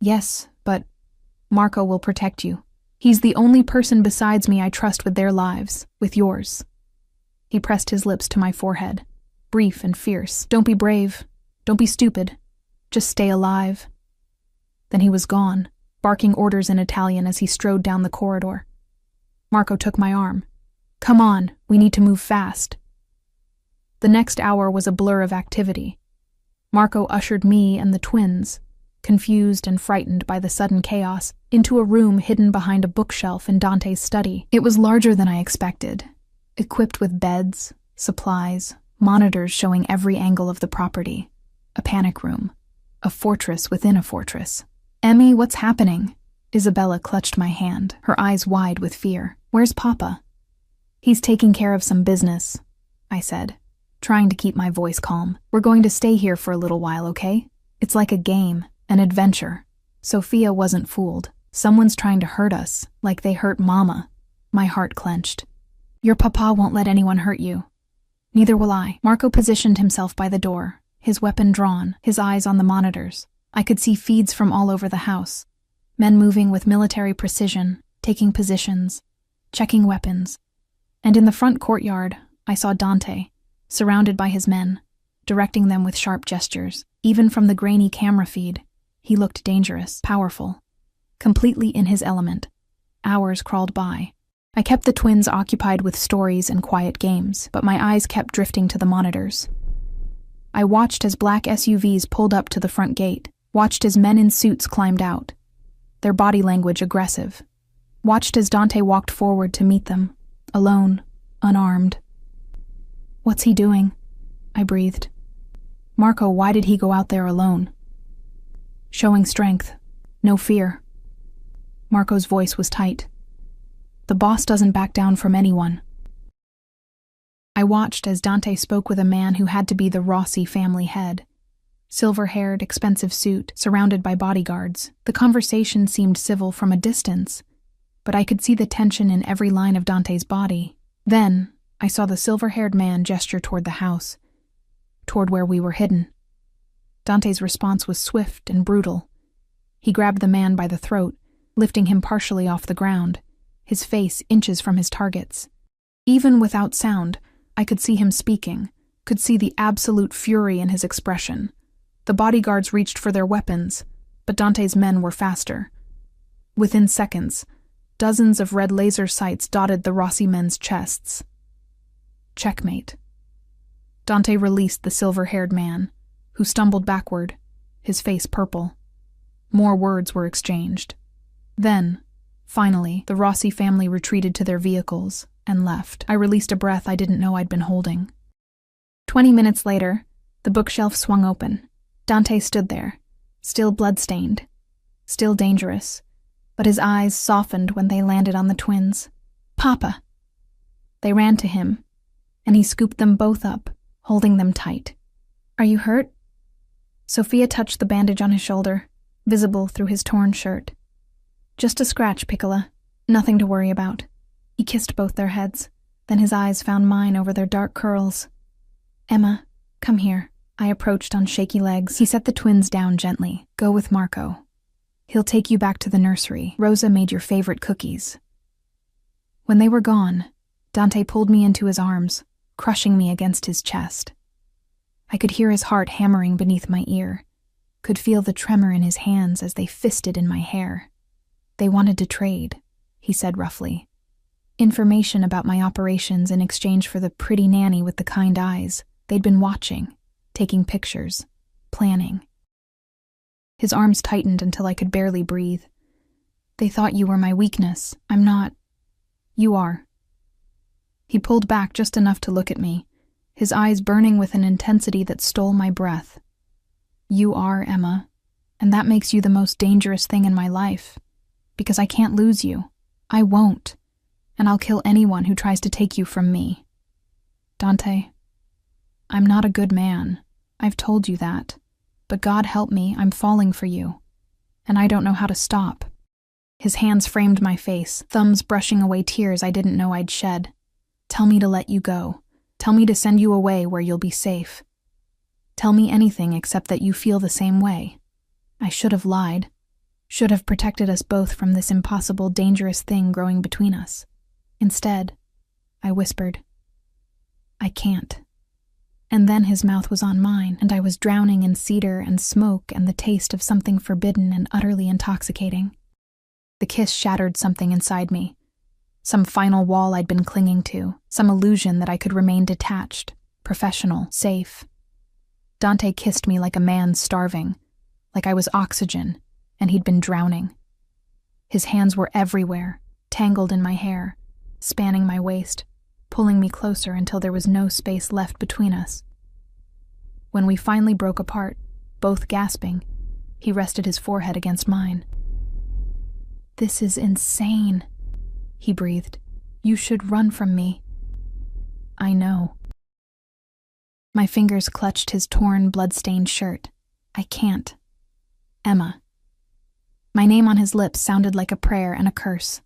"Yes, but Marco will protect you. He's the only person besides me I trust with their lives, with yours." He pressed his lips to my forehead, brief and fierce. "Don't be brave. Don't be stupid. Just stay alive." Then he was gone, barking orders in Italian as he strode down the corridor. Marco took my arm. "Come on, we need to move fast." The next hour was a blur of activity. Marco ushered me and the twins, confused and frightened by the sudden chaos, into a room hidden behind a bookshelf in Dante's study. It was larger than I expected, equipped with beds, supplies, monitors showing every angle of the property. A panic room. A fortress within a fortress. "Emmy, what's happening?" Isabella clutched my hand, her eyes wide with fear. "Where's Papa?" "He's taking care of some business," I said, trying to keep my voice calm. "We're going to stay here for a little while, okay? It's like a game, an adventure." Sophia wasn't fooled. Someone's trying to hurt us, like they hurt Mama. My heart clenched. "Your papa won't let anyone hurt you." "Neither will I." Marco positioned himself by the door, his weapon drawn, his eyes on the monitors. I could see feeds from all over the house. Men moving with military precision, taking positions, checking weapons. And in the front courtyard, I saw Dante, surrounded by his men, directing them with sharp gestures. Even from the grainy camera feed, he looked dangerous, powerful, completely in his element. Hours crawled by. I kept the twins occupied with stories and quiet games, but my eyes kept drifting to the monitors. I watched as black SUVs pulled up to the front gate, watched as men in suits climbed out, their body language aggressive, watched as Dante walked forward to meet them, alone, unarmed. "What's he doing?" I breathed. "Marco, why did he go out there alone?" "Showing strength, no fear." Marco's voice was tight. "The boss doesn't back down from anyone." I watched as Dante spoke with a man who had to be the Rossi family head. Silver-haired, expensive suit, surrounded by bodyguards. The conversation seemed civil from a distance, but I could see the tension in every line of Dante's body. Then, I saw the silver-haired man gesture toward the house, toward where we were hidden. Dante's response was swift and brutal. He grabbed the man by the throat, lifting him partially off the ground, his face inches from his targets. Even without sound, I could see him speaking, could see the absolute fury in his expression. The bodyguards reached for their weapons, but Dante's men were faster. Within seconds, dozens of red laser sights dotted the Rossi men's chests. Checkmate. Dante released the silver-haired man, who stumbled backward, his face purple. More words were exchanged. Then, finally, the Rossi family retreated to their vehicles and left. I released a breath I didn't know I'd been holding. 20 minutes later, the bookshelf swung open. Dante stood there, still blood-stained, still dangerous, but his eyes softened when they landed on the twins. "Papa!" They ran to him, and he scooped them both up, holding them tight. "Are you hurt?" Sophia touched the bandage on his shoulder, visible through his torn shirt. "Just a scratch, Piccola. Nothing to worry about." He kissed both their heads, then his eyes found mine over their dark curls. "Emma, come here." I approached on shaky legs. He set the twins down gently. "Go with Marco. He'll take you back to the nursery. Rosa made your favorite cookies." When they were gone, Dante pulled me into his arms, crushing me against his chest. I could hear his heart hammering beneath my ear, could feel the tremor in his hands as they fisted in my hair. "They wanted to trade," he said roughly. "Information about my operations in exchange for the pretty nanny with the kind eyes. They'd been watching, taking pictures, planning." His arms tightened until I could barely breathe. "They thought you were my weakness. I'm not. You are." He pulled back just enough to look at me, his eyes burning with an intensity that stole my breath. "You are, Emma, and that makes you the most dangerous thing in my life, because I can't lose you. I won't, and I'll kill anyone who tries to take you from me. Dante, I'm not a good man. I've told you that. But God help me, I'm falling for you, and I don't know how to stop." His hands framed my face, thumbs brushing away tears I didn't know I'd shed. "Tell me to let you go. Tell me to send you away where you'll be safe. Tell me anything except that you feel the same way. I should have lied. Should have protected us both from this impossible, dangerous thing growing between us. Instead, I whispered, I can't." And then his mouth was on mine, and I was drowning in cedar and smoke and the taste of something forbidden and utterly intoxicating. The kiss shattered something inside me, some final wall I'd been clinging to, some illusion that I could remain detached, professional, safe. Dante kissed me like a man starving, like I was oxygen, and he'd been drowning. His hands were everywhere, tangled in my hair, spanning my waist, pulling me closer until there was no space left between us. When we finally broke apart, both gasping, he rested his forehead against mine. "This is insane," he breathed. "You should run from me." "I know." My fingers clutched his torn, blood-stained shirt. "I can't. Emma." My name on his lips sounded like a prayer and a curse.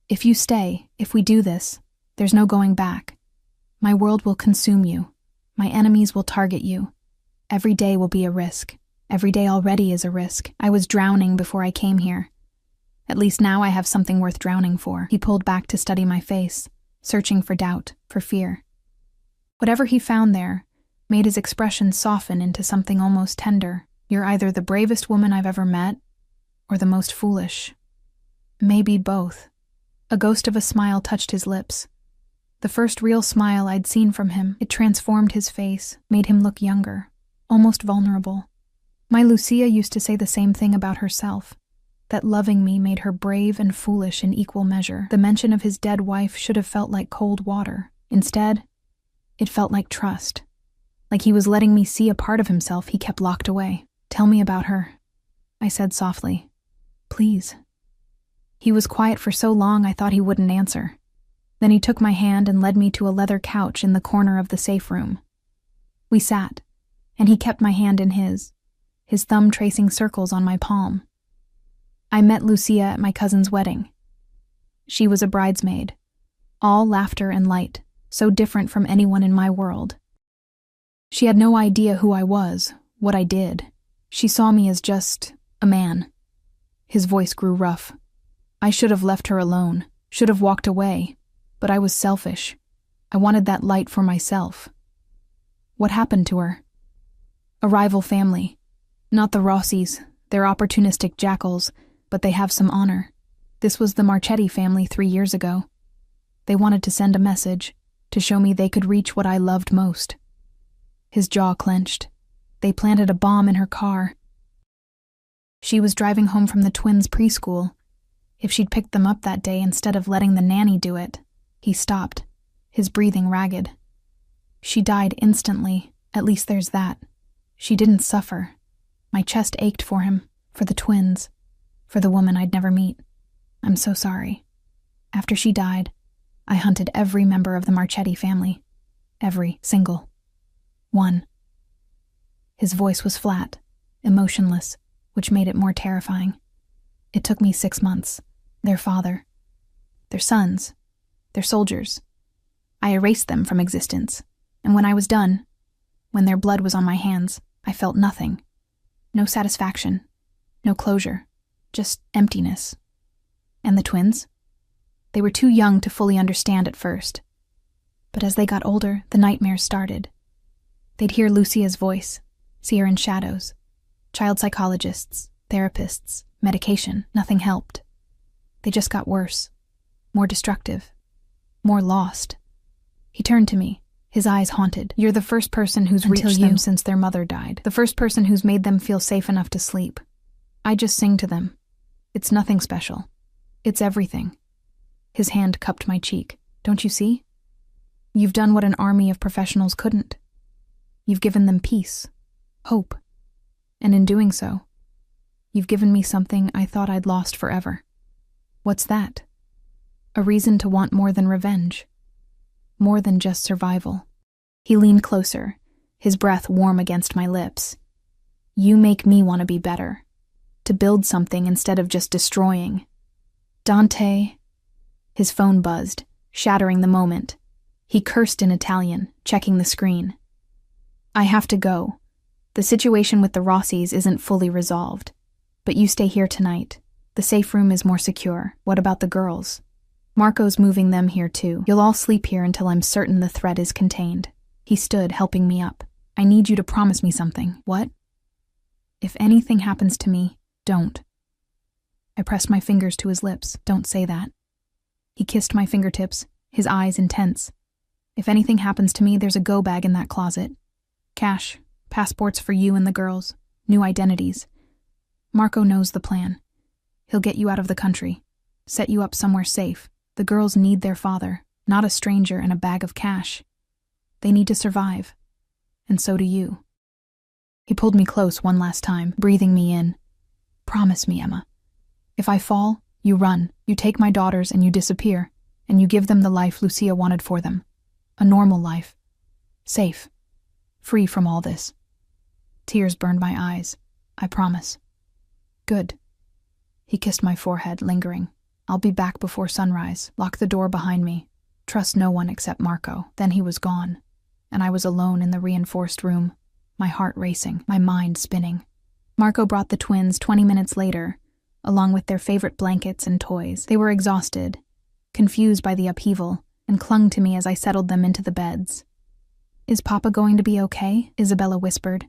"If you stay, if we do this, there's no going back. My world will consume you. My enemies will target you. Every day will be a risk. Every day already is a risk. I was drowning before I came here. At least now I have something worth drowning for." He pulled back to study my face, searching for doubt, for fear. Whatever he found there made his expression soften into something almost tender. "You're either the bravest woman I've ever met, or the most foolish. Maybe both." A ghost of a smile touched his lips. The first real smile I'd seen from him. It transformed his face, made him look younger, almost vulnerable. My Lucia used to say the same thing about herself, that loving me made her brave and foolish in equal measure. The mention of his dead wife should have felt like cold water. Instead, it felt like trust, like he was letting me see a part of himself he kept locked away. "Tell me about her," I said softly. "Please." He was quiet for so long I thought he wouldn't answer. Then he took my hand and led me to a leather couch in the corner of the safe room. We sat, and he kept my hand in his thumb tracing circles on my palm. I met Lucia at my cousin's wedding. She was a bridesmaid, all laughter and light, so different from anyone in my world. She had no idea who I was, what I did. She saw me as just a man. His voice grew rough. I should have left her alone, should have walked away, but I was selfish. I wanted that light for myself. What happened to her? A rival family. Not the Rossis, they're opportunistic jackals, but they have some honor. This was the Marchetti family 3 years ago. They wanted to send a message, to show me they could reach what I loved most. His jaw clenched. They planted a bomb in her car. She was driving home from the twins' preschool. If she'd picked them up that day instead of letting the nanny do it. He stopped, his breathing ragged. She died instantly, at least there's that. She didn't suffer. My chest ached for him, for the twins, for the woman I'd never meet. I'm so sorry. After she died, I hunted every member of the Marchetti family. Every single one. His voice was flat, emotionless, which made it more terrifying. It took me 6 months. Their father. Their sons. Their soldiers. I erased them from existence, and when I was done, when their blood was on my hands, I felt nothing. No satisfaction. No closure. Just emptiness. And the twins? They were too young to fully understand at first. But as they got older, the nightmares started. They'd hear Lucia's voice, see her in shadows. Child psychologists, therapists, medication, nothing helped. They just got worse, more destructive, more lost. He turned to me, his eyes haunted. You're the first person who's reached them since their mother died. The first person who's made them feel safe enough to sleep. I just sing to them. It's nothing special. It's everything. His hand cupped my cheek. Don't you see? You've done what an army of professionals couldn't. You've given them peace, hope. And in doing so, you've given me something I thought I'd lost forever. What's that? A reason to want more than revenge. More than just survival. He leaned closer, his breath warm against my lips. You make me want to be better. To build something instead of just destroying. Dante. His phone buzzed, shattering the moment. He cursed in Italian, checking the screen. I have to go. The situation with the Rossis isn't fully resolved. But you stay here tonight. The safe room is more secure. What about the girls? Marco's moving them here too. You'll all sleep here until I'm certain the threat is contained. He stood, helping me up. I need you to promise me something. What? If anything happens to me, don't. I pressed my fingers to his lips. Don't say that. He kissed my fingertips, his eyes intense. If anything happens to me, there's a go bag in that closet. Cash, passports for you and the girls, new identities. Marco knows the plan. He'll get you out of the country, set you up somewhere safe. The girls need their father, not a stranger and a bag of cash. They need to survive. And so do you. He pulled me close one last time, breathing me in. Promise me, Emma. If I fall, you run. You take my daughters and you disappear, and you give them the life Lucia wanted for them. A normal life. Safe. Free from all this. Tears burned my eyes. I promise. Good. He kissed my forehead, lingering. I'll be back before sunrise. Lock the door behind me. Trust no one except Marco. Then he was gone, and I was alone in the reinforced room, my heart racing, my mind spinning. Marco brought the twins 20 minutes later, along with their favorite blankets and toys. They were exhausted, confused by the upheaval, and clung to me as I settled them into the beds. Is Papa going to be okay? Isabella whispered.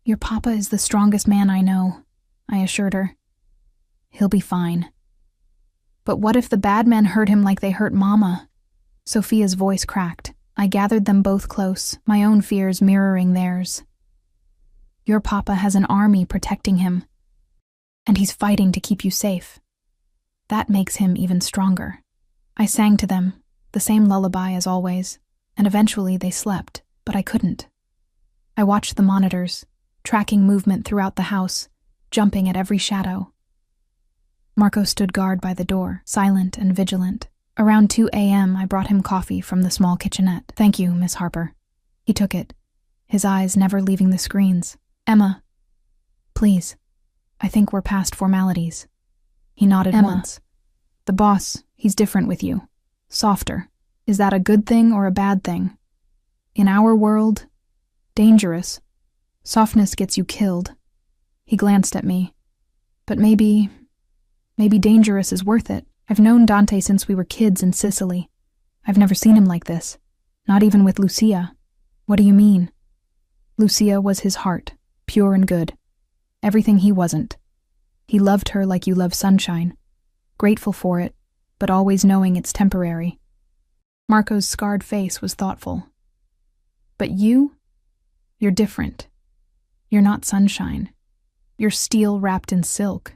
Your Papa is the strongest man I know, I assured her. He'll be fine. But what if the bad men hurt him like they hurt Mama? Sophia's voice cracked. I gathered them both close, my own fears mirroring theirs. Your Papa has an army protecting him, and he's fighting to keep you safe. That makes him even stronger. I sang to them, the same lullaby as always, and eventually they slept, but I couldn't. I watched the monitors, tracking movement throughout the house, jumping at every shadow. Marco stood guard by the door, silent and vigilant. Around 2 a.m., I brought him coffee from the small kitchenette. Thank you, Miss Harper. He took it, his eyes never leaving the screens. Emma, please. I think we're past formalities. He nodded once. The boss, he's different with you. Softer. Is that a good thing or a bad thing? In our world, dangerous. Softness gets you killed. He glanced at me. But maybe dangerous is worth it. I've known Dante since we were kids in Sicily. I've never seen him like this. Not even with Lucia. What do you mean? Lucia was his heart, pure and good. Everything he wasn't. He loved her like you love sunshine. grateful for it, but always knowing it's temporary. Marco's scarred face was thoughtful. But you're different. You're not sunshine. You're steel wrapped in silk.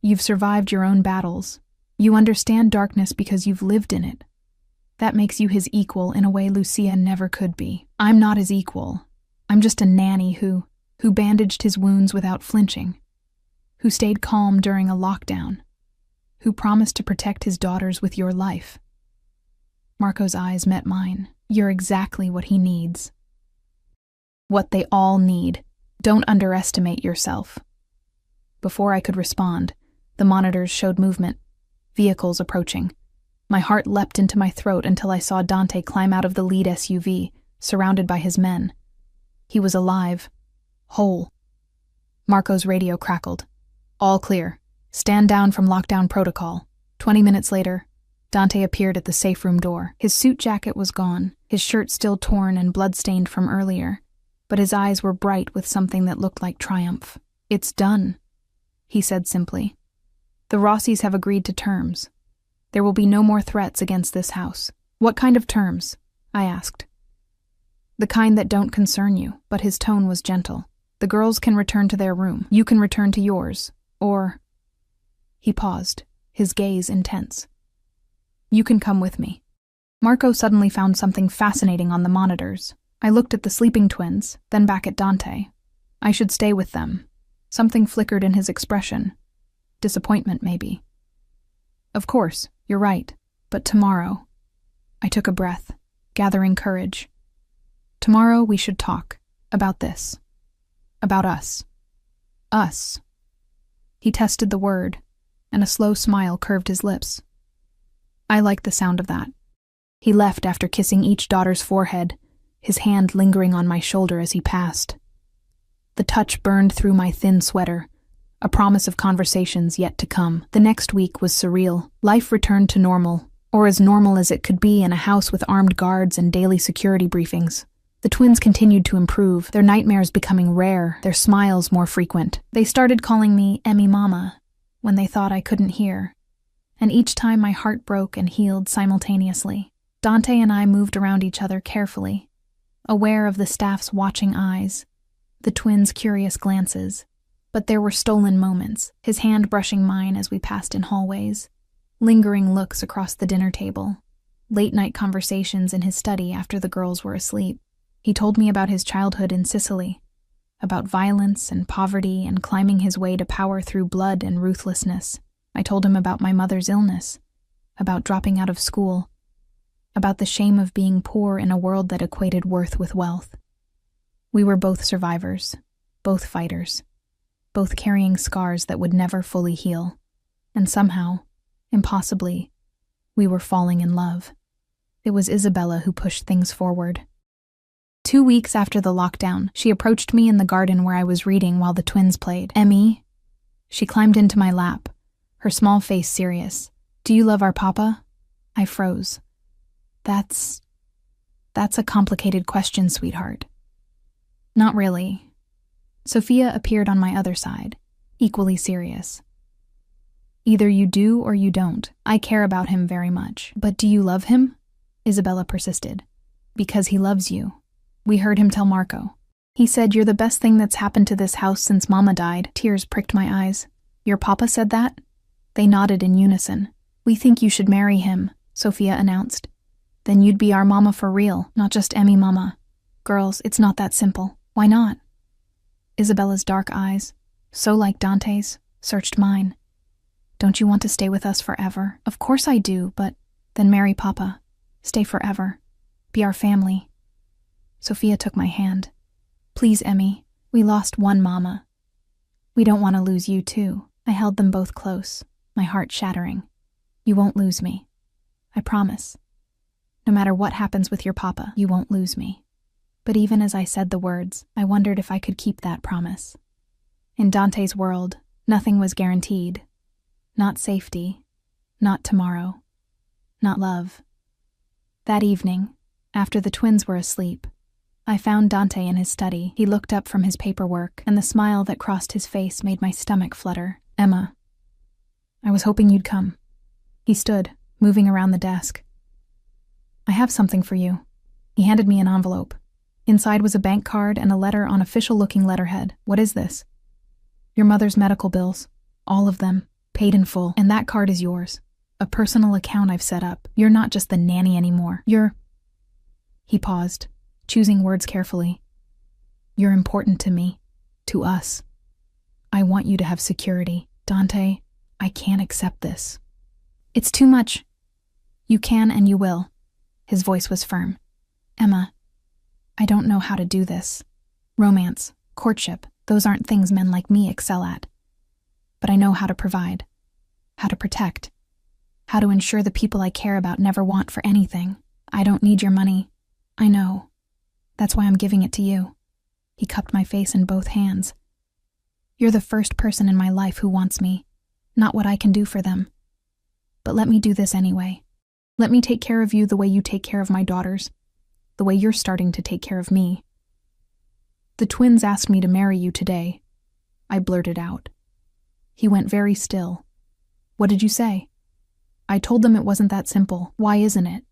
You've survived your own battles. You understand darkness because you've lived in it. That makes you his equal in a way Lucia never could be. I'm not his equal. I'm just a nanny who bandaged his wounds without flinching, who stayed calm during a lockdown, who promised to protect his daughters with your life. Marco's eyes met mine. You're exactly what he needs. What they all need. Don't underestimate yourself. Before I could respond, the monitors showed movement, vehicles approaching. My heart leapt into my throat until I saw Dante climb out of the lead SUV, surrounded by his men. He was alive, whole. Marco's radio crackled. All clear. Stand down from lockdown protocol. 20 minutes later, Dante appeared at the safe room door. His suit jacket was gone, his shirt still torn and blood-stained from earlier, but his eyes were bright with something that looked like triumph. It's done, he said simply. The Rossies have agreed to terms. There will be no more threats against this house. What kind of terms? I asked. The kind that don't concern you, but his tone was gentle. The girls can return to their room. You can return to yours. Or... He paused, his gaze intense. You can come with me. Marco suddenly found something fascinating on the monitors. I looked at the sleeping twins, then back at Dante. I should stay with them. Something flickered in his expression. Disappointment, maybe. Of course, you're right. But tomorrow... I took a breath, gathering courage. Tomorrow we should talk. About this. About us. Us. He tested the word, and a slow smile curved his lips. I liked the sound of that. He left after kissing each daughter's forehead, his hand lingering on my shoulder as he passed. The touch burned through my thin sweater, a promise of conversations yet to come. The next week was surreal. Life returned to normal, or as normal as it could be in a house with armed guards and daily security briefings. The twins continued to improve, their nightmares becoming rare, their smiles more frequent. They started calling me Emmy Mama when they thought I couldn't hear, and each time my heart broke and healed simultaneously. Dante and I moved around each other carefully, aware of the staff's watching eyes, the twins' curious glances. But there were stolen moments, his hand brushing mine as we passed in hallways, lingering looks across the dinner table, late-night conversations in his study after the girls were asleep. He told me about his childhood in Sicily, about violence and poverty and climbing his way to power through blood and ruthlessness. I told him about my mother's illness, about dropping out of school, about the shame of being poor in a world that equated worth with wealth. We were both survivors, both fighters, both carrying scars that would never fully heal, and somehow, impossibly, we were falling in love. It was Isabella who pushed things forward. 2 weeks after the lockdown, she approached me in the garden where I was reading while the twins played. Emmy? She climbed into my lap, her small face serious. Do you love our papa? I froze. That's a complicated question, sweetheart. Not really. Sophia appeared on my other side, equally serious. Either you do or you don't. I care about him very much. But do you love him? Isabella persisted. Because he loves you. We heard him tell Marco. He said, you're the best thing that's happened to this house since Mama died. Tears pricked my eyes. Your papa said that? They nodded in unison. We think you should marry him, Sophia announced. Then you'd be our mama for real, not just Emmy Mama. Girls, it's not that simple. Why not? Isabella's dark eyes, so like Dante's, searched mine. Don't you want to stay with us forever? Of course I do, but then marry Papa. Stay forever. Be our family. Sophia took my hand. Please, Emmy, we lost one mama. We don't want to lose you too. I held them both close, my heart shattering. You won't lose me. I promise. No matter what happens with your papa, you won't lose me. But even as I said the words, I wondered if I could keep that promise. In Dante's world, nothing was guaranteed. Not safety, not tomorrow, not love. That evening, after the twins were asleep, I found Dante in his study. He looked up from his paperwork, and the smile that crossed his face made my stomach flutter. Emma. I was hoping you'd come. He stood, moving around the desk. I have something for you. He handed me an envelope. Inside was a bank card and a letter on official-looking letterhead. What is this? Your mother's medical bills. All of them. Paid in full. And that card is yours. A personal account I've set up. You're not just the nanny anymore. He paused, choosing words carefully. You're important to me. To us. I want you to have security. Dante, I can't accept this. It's too much. You can and you will. His voice was firm. Emma, I don't know how to do this. Romance, courtship, those aren't things men like me excel at. But I know how to provide, how to protect, how to ensure the people I care about never want for anything. I don't need your money. I know. That's why I'm giving it to you. He cupped my face in both hands. You're the first person in my life who wants me, not what I can do for them. But let me do this anyway. Let me take care of you the way you take care of my daughters, the way you're starting to take care of me. The twins asked me to marry you today. I blurted out. He went very still. What did you say? I told them it wasn't that simple. Why isn't it?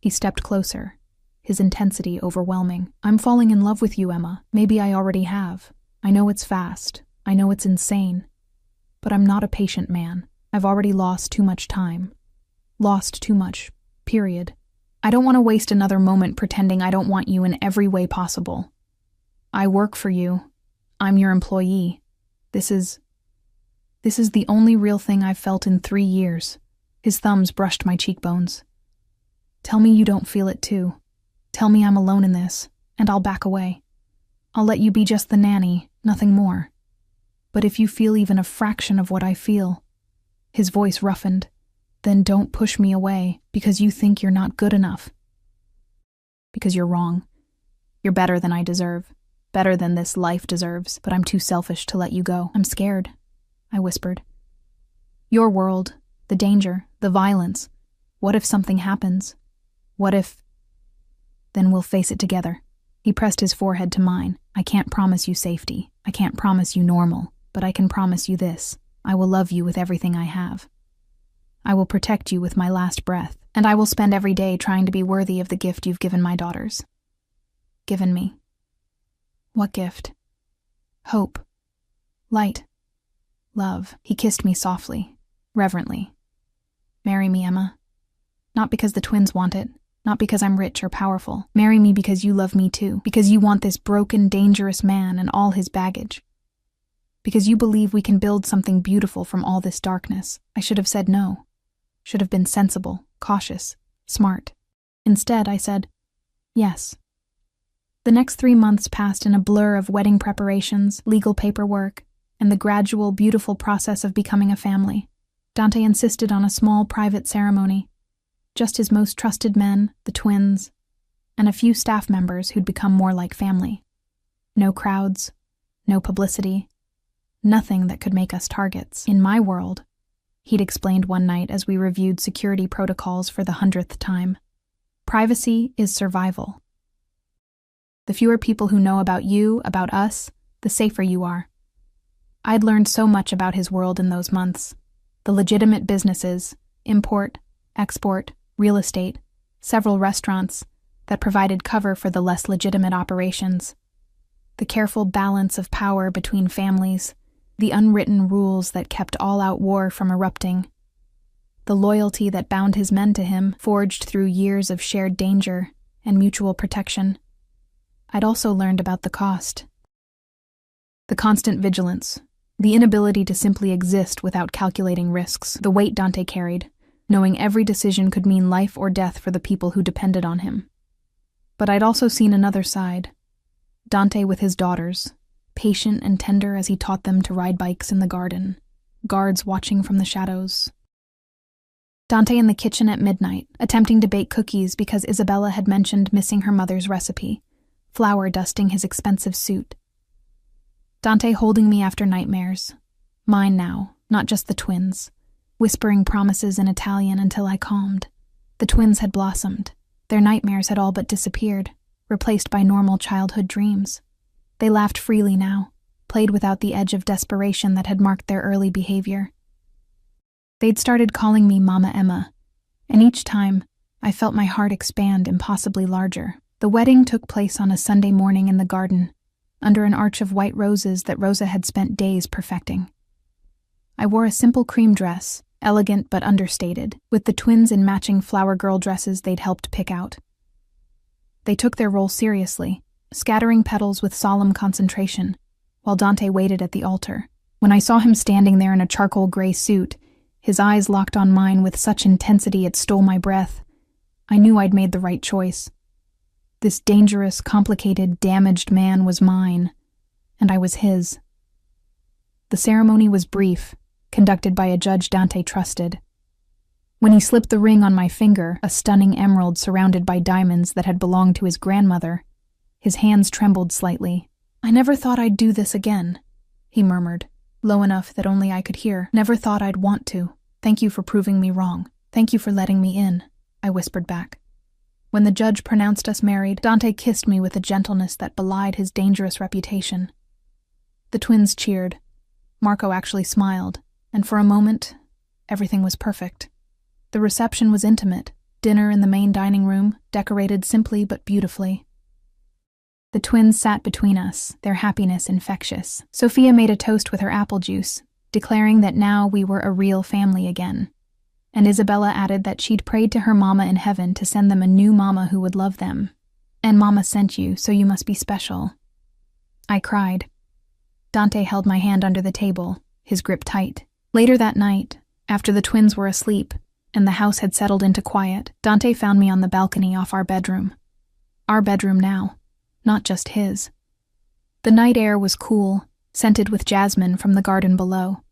He stepped closer, his intensity overwhelming. I'm falling in love with you, Emma. Maybe I already have. I know it's fast. I know it's insane. But I'm not a patient man. I've already lost too much time. Lost too much. Period. I don't want to waste another moment pretending I don't want you in every way possible. I work for you. I'm your employee. This is the only real thing I've felt in 3 years. His thumbs brushed my cheekbones. Tell me you don't feel it too. Tell me I'm alone in this, and I'll back away. I'll let you be just the nanny, nothing more. But if you feel even a fraction of what I feel, his voice roughened, then don't push me away because you think you're not good enough. Because you're wrong. You're better than I deserve, better than this life deserves, but I'm too selfish to let you go. I'm scared, I whispered. Your world, the danger, the violence. What if something happens? What if... Then we'll face it together. He pressed his forehead to mine. I can't promise you safety. I can't promise you normal, but I can promise you this. I will love you with everything I have. I will protect you with my last breath, and I will spend every day trying to be worthy of the gift you've given my daughters. Given me. What gift? Hope. Light. Love. He kissed me softly, reverently. Marry me, Emma. Not because the twins want it, not because I'm rich or powerful. Marry me because you love me too, because you want this broken, dangerous man and all his baggage. Because you believe we can build something beautiful from all this darkness. I should have said no. Should have been sensible, cautious, smart. Instead, I said, yes. The next 3 months passed in a blur of wedding preparations, legal paperwork, and the gradual, beautiful process of becoming a family. Dante insisted on a small, private ceremony. Just his most trusted men, the twins, and a few staff members who'd become more like family. No crowds, no publicity, nothing that could make us targets. In my world, he'd explained one night as we reviewed security protocols for the 100th time, privacy is survival. The fewer people who know about you, about us, the safer you are. I'd learned so much about his world in those months. The legitimate businesses, import, export, real estate, several restaurants that provided cover for the less legitimate operations. The careful balance of power between families, the unwritten rules that kept all-out war from erupting, the loyalty that bound his men to him, forged through years of shared danger and mutual protection. I'd also learned about the cost. The constant vigilance, the inability to simply exist without calculating risks, the weight Dante carried, knowing every decision could mean life or death for the people who depended on him. But I'd also seen another side. Dante with his daughters, patient and tender as he taught them to ride bikes in the garden, guards watching from the shadows. Dante in the kitchen at midnight, attempting to bake cookies because Isabella had mentioned missing her mother's recipe, flour dusting his expensive suit. Dante holding me after nightmares, mine now, not just the twins, whispering promises in Italian until I calmed. The twins had blossomed. Their nightmares had all but disappeared, replaced by normal childhood dreams. They laughed freely now, played without the edge of desperation that had marked their early behavior. They'd started calling me Mama Emma, and each time, I felt my heart expand impossibly larger. The wedding took place on a Sunday morning in the garden, under an arch of white roses that Rosa had spent days perfecting. I wore a simple cream dress, elegant but understated, with the twins in matching flower girl dresses they'd helped pick out. They took their role seriously, scattering petals with solemn concentration, while Dante waited at the altar. When I saw him standing there in a charcoal gray suit, his eyes locked on mine with such intensity it stole my breath, I knew I'd made the right choice. This dangerous, complicated, damaged man was mine, and I was his. The ceremony was brief, conducted by a judge Dante trusted. When he slipped the ring on my finger, a stunning emerald surrounded by diamonds that had belonged to his grandmother, his hands trembled slightly. "I never thought I'd do this again," he murmured, low enough that only I could hear. "Never thought I'd want to. Thank you for proving me wrong. Thank you for letting me in," I whispered back. When the judge pronounced us married, Dante kissed me with a gentleness that belied his dangerous reputation. The twins cheered. Marco actually smiled, and for a moment, everything was perfect. The reception was intimate, dinner in the main dining room, decorated simply but beautifully. The twins sat between us, their happiness infectious. Sophia made a toast with her apple juice, declaring that now we were a real family again. And Isabella added that she'd prayed to her mama in heaven to send them a new mama who would love them. "And mama sent you, so you must be special." I cried. Dante held my hand under the table, his grip tight. Later that night, after the twins were asleep, and the house had settled into quiet, Dante found me on the balcony off our bedroom. Our bedroom now, not just his. The night air was cool, scented with jasmine from the garden below.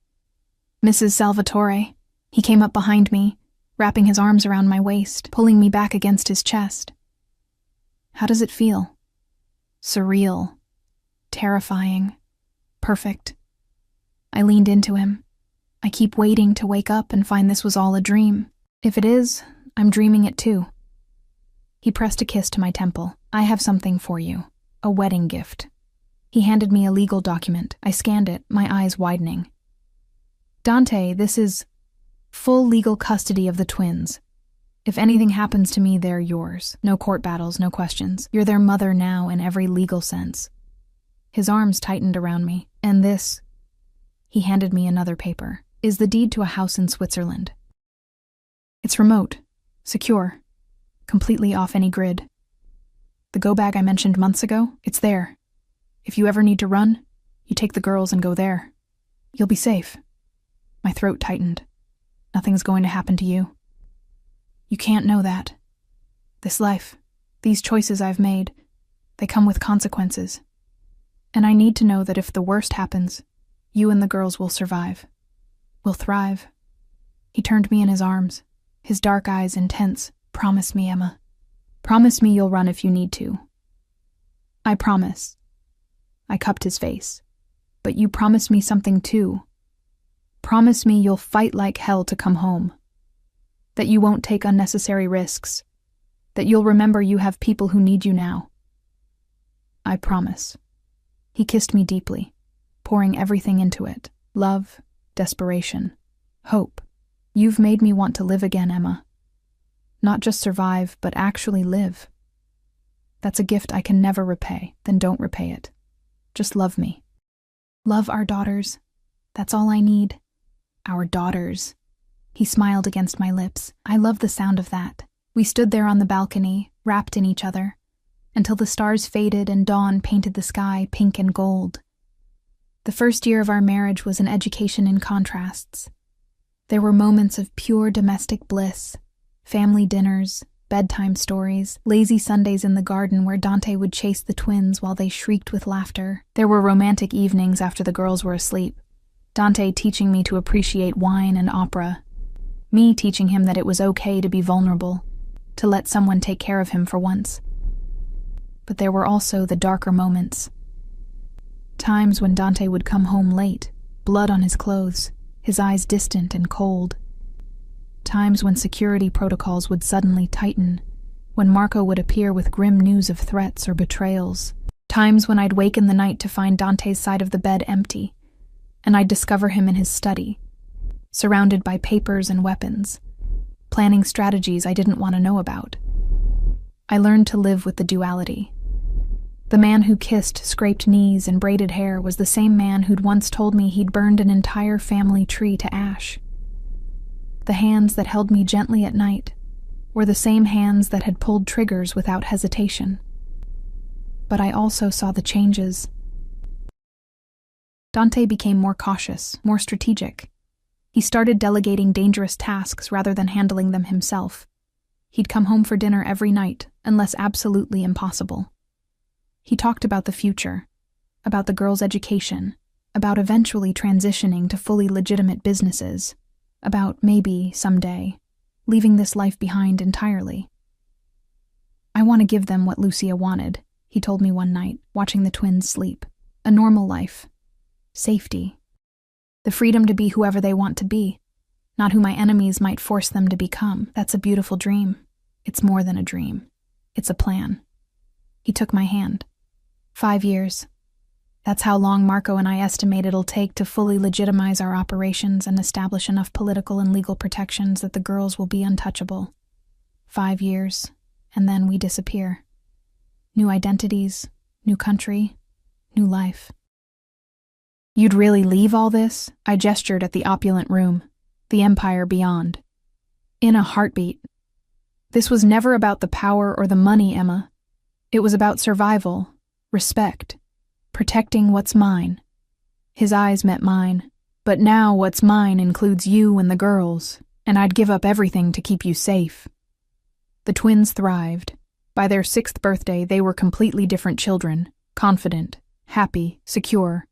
"Mrs. Salvatore," he came up behind me, wrapping his arms around my waist, pulling me back against his chest. "How does it feel?" "Surreal. Terrifying. Perfect." I leaned into him. "I keep waiting to wake up and find this was all a dream. If it is, I'm dreaming it too." He pressed a kiss to my temple. "I have something for you. A wedding gift." He handed me a legal document. I scanned it, my eyes widening. "Dante, this is full legal custody of the twins. If anything happens to me, they're yours. No court battles, no questions. You're their mother now in every legal sense." His arms tightened around me. "And this," he handed me another paper, "is the deed to a house in Switzerland. It's remote, secure, completely off any grid. The go bag I mentioned months ago, it's there. If you ever need to run, you take the girls and go there. You'll be safe." My throat tightened. "Nothing's going to happen to you." "You can't know that. This life, these choices I've made, they come with consequences. And I need to know that if the worst happens, you and the girls will survive. Will thrive." He turned me in his arms, his dark eyes intense. "Promise me, Emma. Promise me you'll run if you need to." "I promise." I cupped his face. "But you promise me something too. Promise me you'll fight like hell to come home. That you won't take unnecessary risks. That you'll remember you have people who need you now." "I promise." He kissed me deeply, pouring everything into it. Love, desperation, hope. "You've made me want to live again, Emma. Not just survive, but actually live. That's a gift I can never repay. Then don't repay it. Just love me. Love our daughters. That's all I need. Our daughters." He smiled against my lips. I loved the sound of that. We stood there on the balcony, wrapped in each other, until the stars faded and dawn painted the sky pink and gold. The first year of our marriage was an education in contrasts. There were moments of pure domestic bliss, family dinners, bedtime stories, lazy Sundays in the garden where Dante would chase the twins while they shrieked with laughter. There were romantic evenings after the girls were asleep. Dante teaching me to appreciate wine and opera. Me teaching him that it was okay to be vulnerable, to let someone take care of him for once. But there were also the darker moments. Times when Dante would come home late, blood on his clothes, his eyes distant and cold. Times when security protocols would suddenly tighten, when Marco would appear with grim news of threats or betrayals. Times when I'd wake in the night to find Dante's side of the bed empty, and I'd discover him in his study, surrounded by papers and weapons, planning strategies I didn't want to know about. I learned to live with the duality. The man who kissed scraped knees and braided hair was the same man who'd once told me he'd burned an entire family tree to ash. The hands that held me gently at night were the same hands that had pulled triggers without hesitation. But I also saw the changes. Dante became more cautious, more strategic. He started delegating dangerous tasks rather than handling them himself. He'd come home for dinner every night, unless absolutely impossible. He talked about the future, about the girls' education, about eventually transitioning to fully legitimate businesses, about maybe, someday, leaving this life behind entirely. "I want to give them what Lucia wanted," he told me one night, watching the twins sleep. "A normal life. Safety. The freedom to be whoever they want to be, not who my enemies might force them to become. That's a beautiful dream. It's more than a dream. It's a plan." He took my hand. 5 years. That's how long Marco and I estimate it'll take to fully legitimize our operations and establish enough political and legal protections that the girls will be untouchable. 5 years, and then we disappear. New identities, new country, new life. "You'd really leave all this?" I gestured at the opulent room, the empire beyond. "In a heartbeat. This was never about the power or the money, Emma. It was about survival, respect, protecting what's mine." His eyes met mine. "But now what's mine includes you and the girls, and I'd give up everything to keep you safe." The twins thrived. By their 6th birthday, they were completely different children, confident, happy, secure.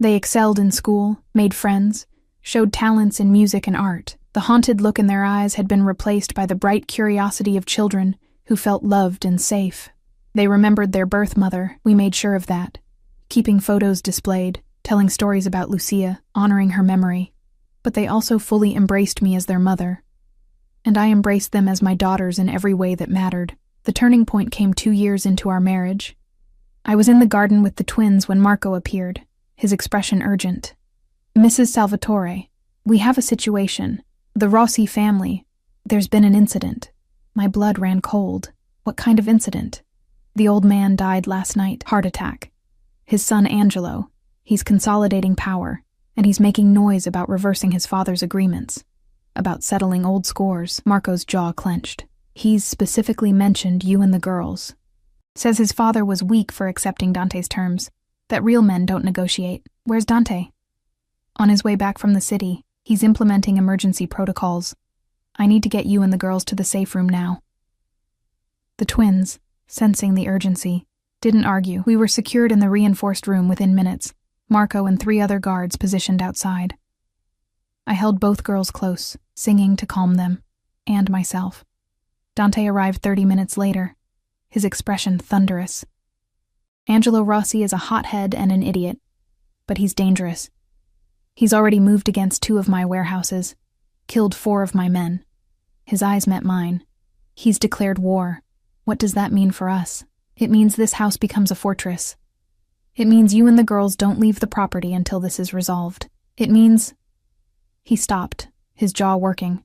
They excelled in school, made friends, showed talents in music and art. The haunted look in their eyes had been replaced by the bright curiosity of children who felt loved and safe. They remembered their birth mother, we made sure of that, keeping photos displayed, telling stories about Lucia, honoring her memory. But they also fully embraced me as their mother. And I embraced them as my daughters in every way that mattered. The turning point came 2 years into our marriage. I was in the garden with the twins when Marco appeared, his expression urgent. "Mrs. Salvatore, we have a situation. The Rossi family. There's been an incident." My blood ran cold. "What kind of incident?" "The old man died last night, heart attack. His son Angelo, he's consolidating power, and he's making noise about reversing his father's agreements, about settling old scores." Marco's jaw clenched. "He's specifically mentioned you and the girls. Says his father was weak for accepting Dante's terms, that real men don't negotiate. Where's Dante?" "On his way back from the city. He's implementing emergency protocols. I need to get you and the girls to the safe room now." The twins, sensing the urgency, didn't argue. We were secured in the reinforced room within minutes, Marco and 3 other guards positioned outside. I held both girls close, singing to calm them, and myself. Dante arrived 30 minutes later, his expression thunderous. "Angelo Rossi is a hothead and an idiot, but he's dangerous. He's already moved against 2 of my warehouses, killed 4 of my men." His eyes met mine. "He's declared war. What does that mean for us?" "It means this house becomes a fortress. It means you and the girls don't leave the property until this is resolved. It means—" He stopped, his jaw working.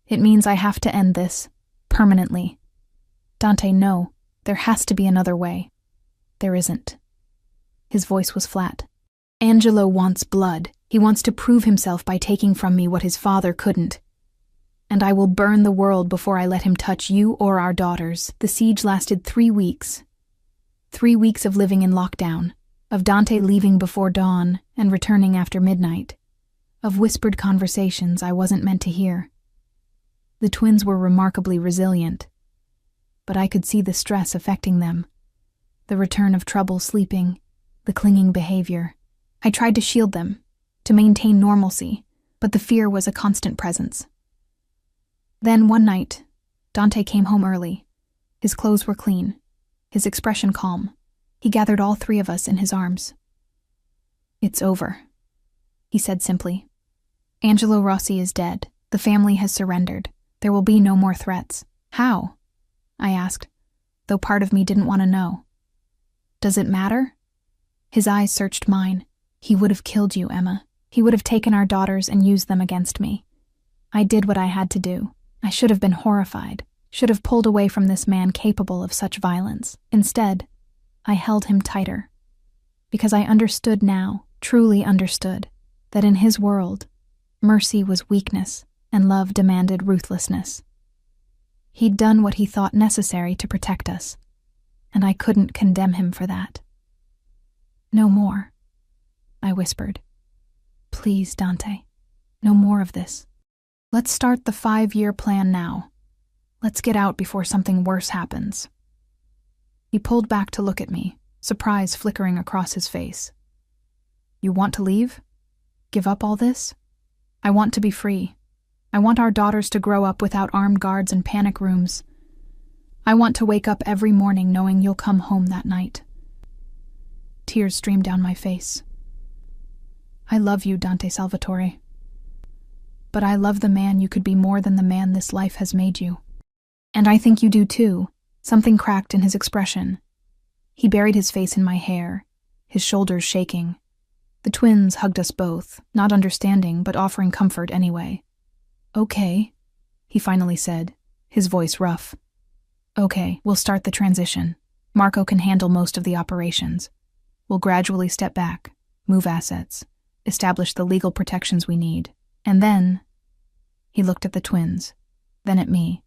"It means I have to end this, permanently." "Dante, no. There has to be another way." "There isn't." His voice was flat. "Angelo wants blood. He wants to prove himself by taking from me what his father couldn't. And I will burn the world before I let him touch you or our daughters." The siege lasted 3 weeks. 3 weeks of living in lockdown, of Dante leaving before dawn and returning after midnight, of whispered conversations I wasn't meant to hear. The twins were remarkably resilient, but I could see the stress affecting them, the return of trouble sleeping, the clinging behavior. I tried to shield them, to maintain normalcy, but the fear was a constant presence. Then one night, Dante came home early. His clothes were clean, his expression calm. He gathered all 3 of us in his arms. "It's over," he said simply. "Angelo Rossi is dead. The family has surrendered. There will be no more threats." "How?" I asked, though part of me didn't want to know. "Does it matter?" His eyes searched mine. "He would have killed you, Emma. He would have taken our daughters and used them against me. I did what I had to do. I should have been horrified, should have pulled away from this man capable of such violence. Instead, I held him tighter. Because I understood now, truly understood, that in his world, mercy was weakness and love demanded ruthlessness. He'd done what he thought necessary to protect us, and I couldn't condemn him for that. "No more," I whispered. "Please, Dante, no more of this. Let's start the 5-year plan now. Let's get out before something worse happens." He pulled back to look at me, surprise flickering across his face. "You want to leave? Give up all this? I want to be free. I want our daughters to grow up without armed guards and panic rooms. I want to wake up every morning knowing you'll come home that night." Tears streamed down my face. "I love you, Dante Salvatore. But I love the man you could be more than the man this life has made you. And I think you do too." Something cracked in his expression. He buried his face in my hair, his shoulders shaking. The twins hugged us both, not understanding but offering comfort anyway. "Okay," he finally said, his voice rough. "Okay, we'll start the transition. Marco can handle most of the operations. We'll gradually step back, move assets, establish the legal protections we need. And then," he looked at the twins, then at me,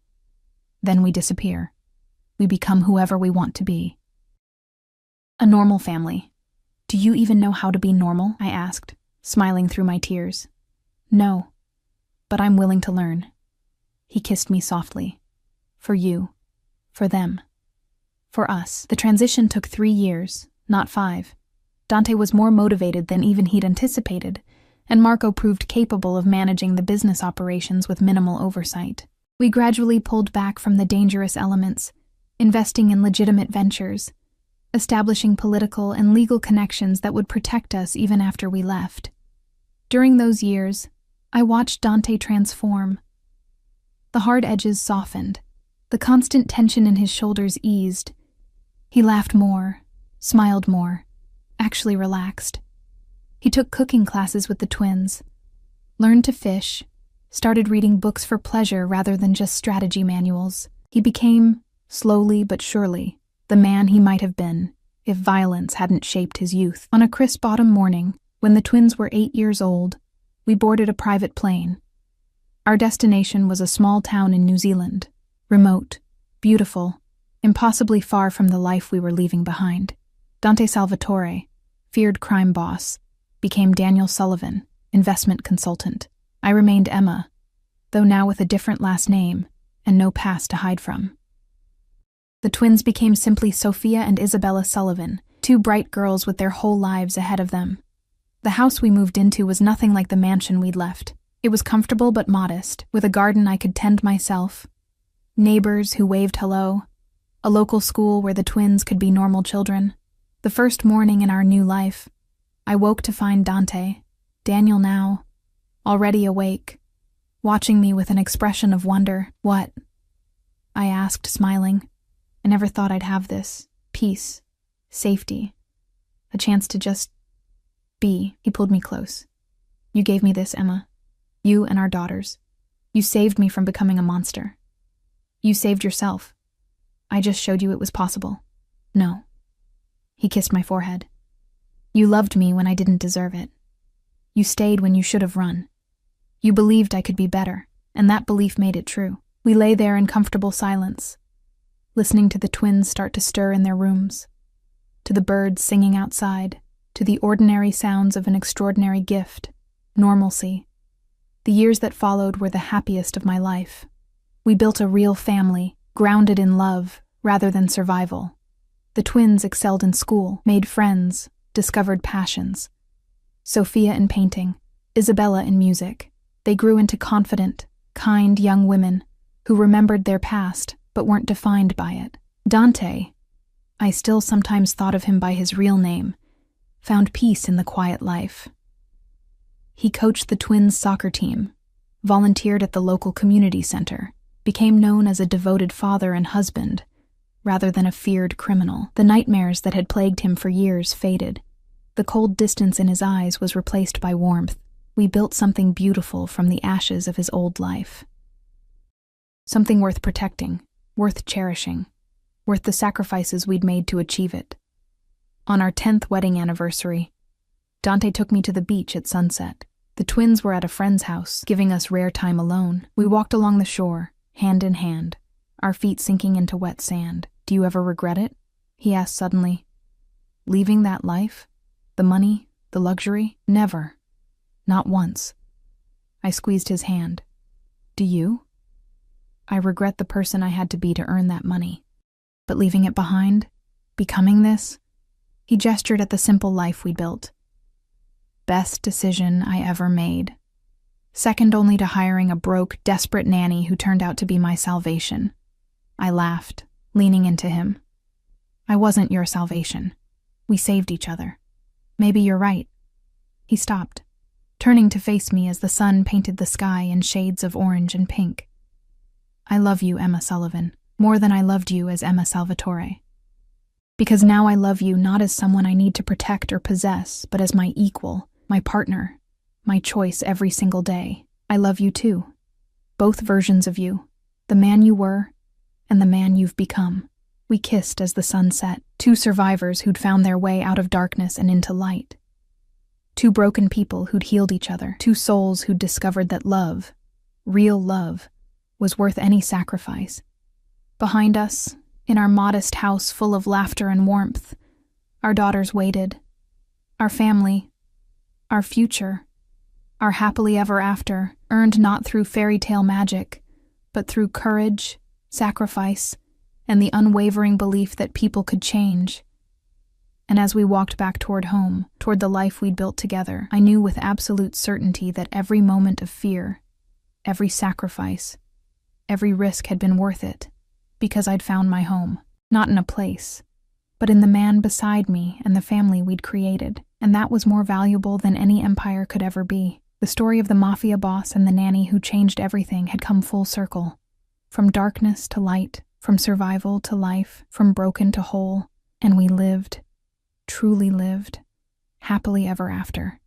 "then we disappear. We become whoever we want to be." "A normal family. Do you even know how to be normal?" I asked, smiling through my tears. "No, but I'm willing to learn." He kissed me softly. "For you. For them. For us." The transition took 3 years, not 5. Dante was more motivated than even he'd anticipated, and Marco proved capable of managing the business operations with minimal oversight. We gradually pulled back from the dangerous elements, investing in legitimate ventures, establishing political and legal connections that would protect us even after we left. During those years, I watched Dante transform. The hard edges softened, the constant tension in his shoulders eased. He laughed more, smiled more, actually relaxed. He took cooking classes with the twins, learned to fish, started reading books for pleasure rather than just strategy manuals. He became, slowly but surely, the man he might have been if violence hadn't shaped his youth. On a crisp autumn morning, when the twins were 8 years old, we boarded a private plane. Our destination was a small town in New Zealand, remote, beautiful, impossibly far from the life we were leaving behind. Dante Salvatore, feared crime boss, became Daniel Sullivan, investment consultant. I remained Emma, though now with a different last name and no past to hide from. The twins became simply Sophia and Isabella Sullivan, 2 bright girls with their whole lives ahead of them. The house we moved into was nothing like the mansion we'd left. It was comfortable but modest, with a garden I could tend myself, neighbors who waved hello, a local school where the twins could be normal children. The first morning in our new life, I woke to find Dante, Daniel now, already awake, watching me with an expression of wonder. "What?" I asked, smiling. I never thought I'd have this. Peace, safety, a chance to just be. He pulled me close. "You gave me this, Emma. You and our daughters. You saved me from becoming a monster. You saved yourself. I just showed you it was possible." "No." He kissed my forehead. "You loved me when I didn't deserve it. You stayed when you should have run. You believed I could be better, and that belief made it true." We lay there in comfortable silence, listening to the twins start to stir in their rooms, to the birds singing outside, to the ordinary sounds of an extraordinary gift, normalcy. The years that followed were the happiest of my life. We built a real family, grounded in love rather than survival. The twins excelled in school, made friends, discovered passions. Sophia in painting, Isabella in music. They grew into confident, kind young women who remembered their past but weren't defined by it. Dante, I still sometimes thought of him by his real name, found peace in the quiet life. He coached the twins' soccer team, volunteered at the local community center, became known as a devoted father and husband, rather than a feared criminal. The nightmares that had plagued him for years faded. The cold distance in his eyes was replaced by warmth. We built something beautiful from the ashes of his old life. Something worth protecting, worth cherishing, worth the sacrifices we'd made to achieve it. On our 10th wedding anniversary, Dante took me to the beach at sunset. The twins were at a friend's house, giving us rare time alone. We walked along the shore, hand in hand, our feet sinking into wet sand. "Do you ever regret it?" he asked suddenly. "Leaving that life? The money, the luxury? Never. Not once." I squeezed his hand. "Do you?" "I regret the person I had to be to earn that money. But leaving it behind, becoming this," he gestured at the simple life we built. "Best decision I ever made. Second only to hiring a broke, desperate nanny who turned out to be my salvation." I laughed, leaning into him. "I wasn't your salvation. We saved each other. Maybe you're right." He stopped, turning to face me as the sun painted the sky in shades of orange and pink. "I love you, Emma Sullivan, more than I loved you as Emma Salvatore. Because now I love you not as someone I need to protect or possess, but as my equal, my partner, my choice every single day. I love you too. Both versions of you, the man you were and the man you've become." We kissed as the sun set, two survivors who'd found their way out of darkness and into light. Two broken people who'd healed each other, two souls who'd discovered that love, real love, was worth any sacrifice. Behind us, in our modest house full of laughter and warmth, our daughters waited. Our family, our future, our happily ever after, earned not through fairy tale magic, but through courage, sacrifice, and the unwavering belief that people could change. And as we walked back toward home, toward the life we'd built together, I knew with absolute certainty that every moment of fear, every sacrifice, every risk had been worth it, because I'd found my home, not in a place, but in the man beside me and the family we'd created, and that was more valuable than any empire could ever be. The story of the Mafia boss and the nanny who changed everything had come full circle. From darkness to light, from survival to life, from broken to whole, and we lived, truly lived, happily ever after.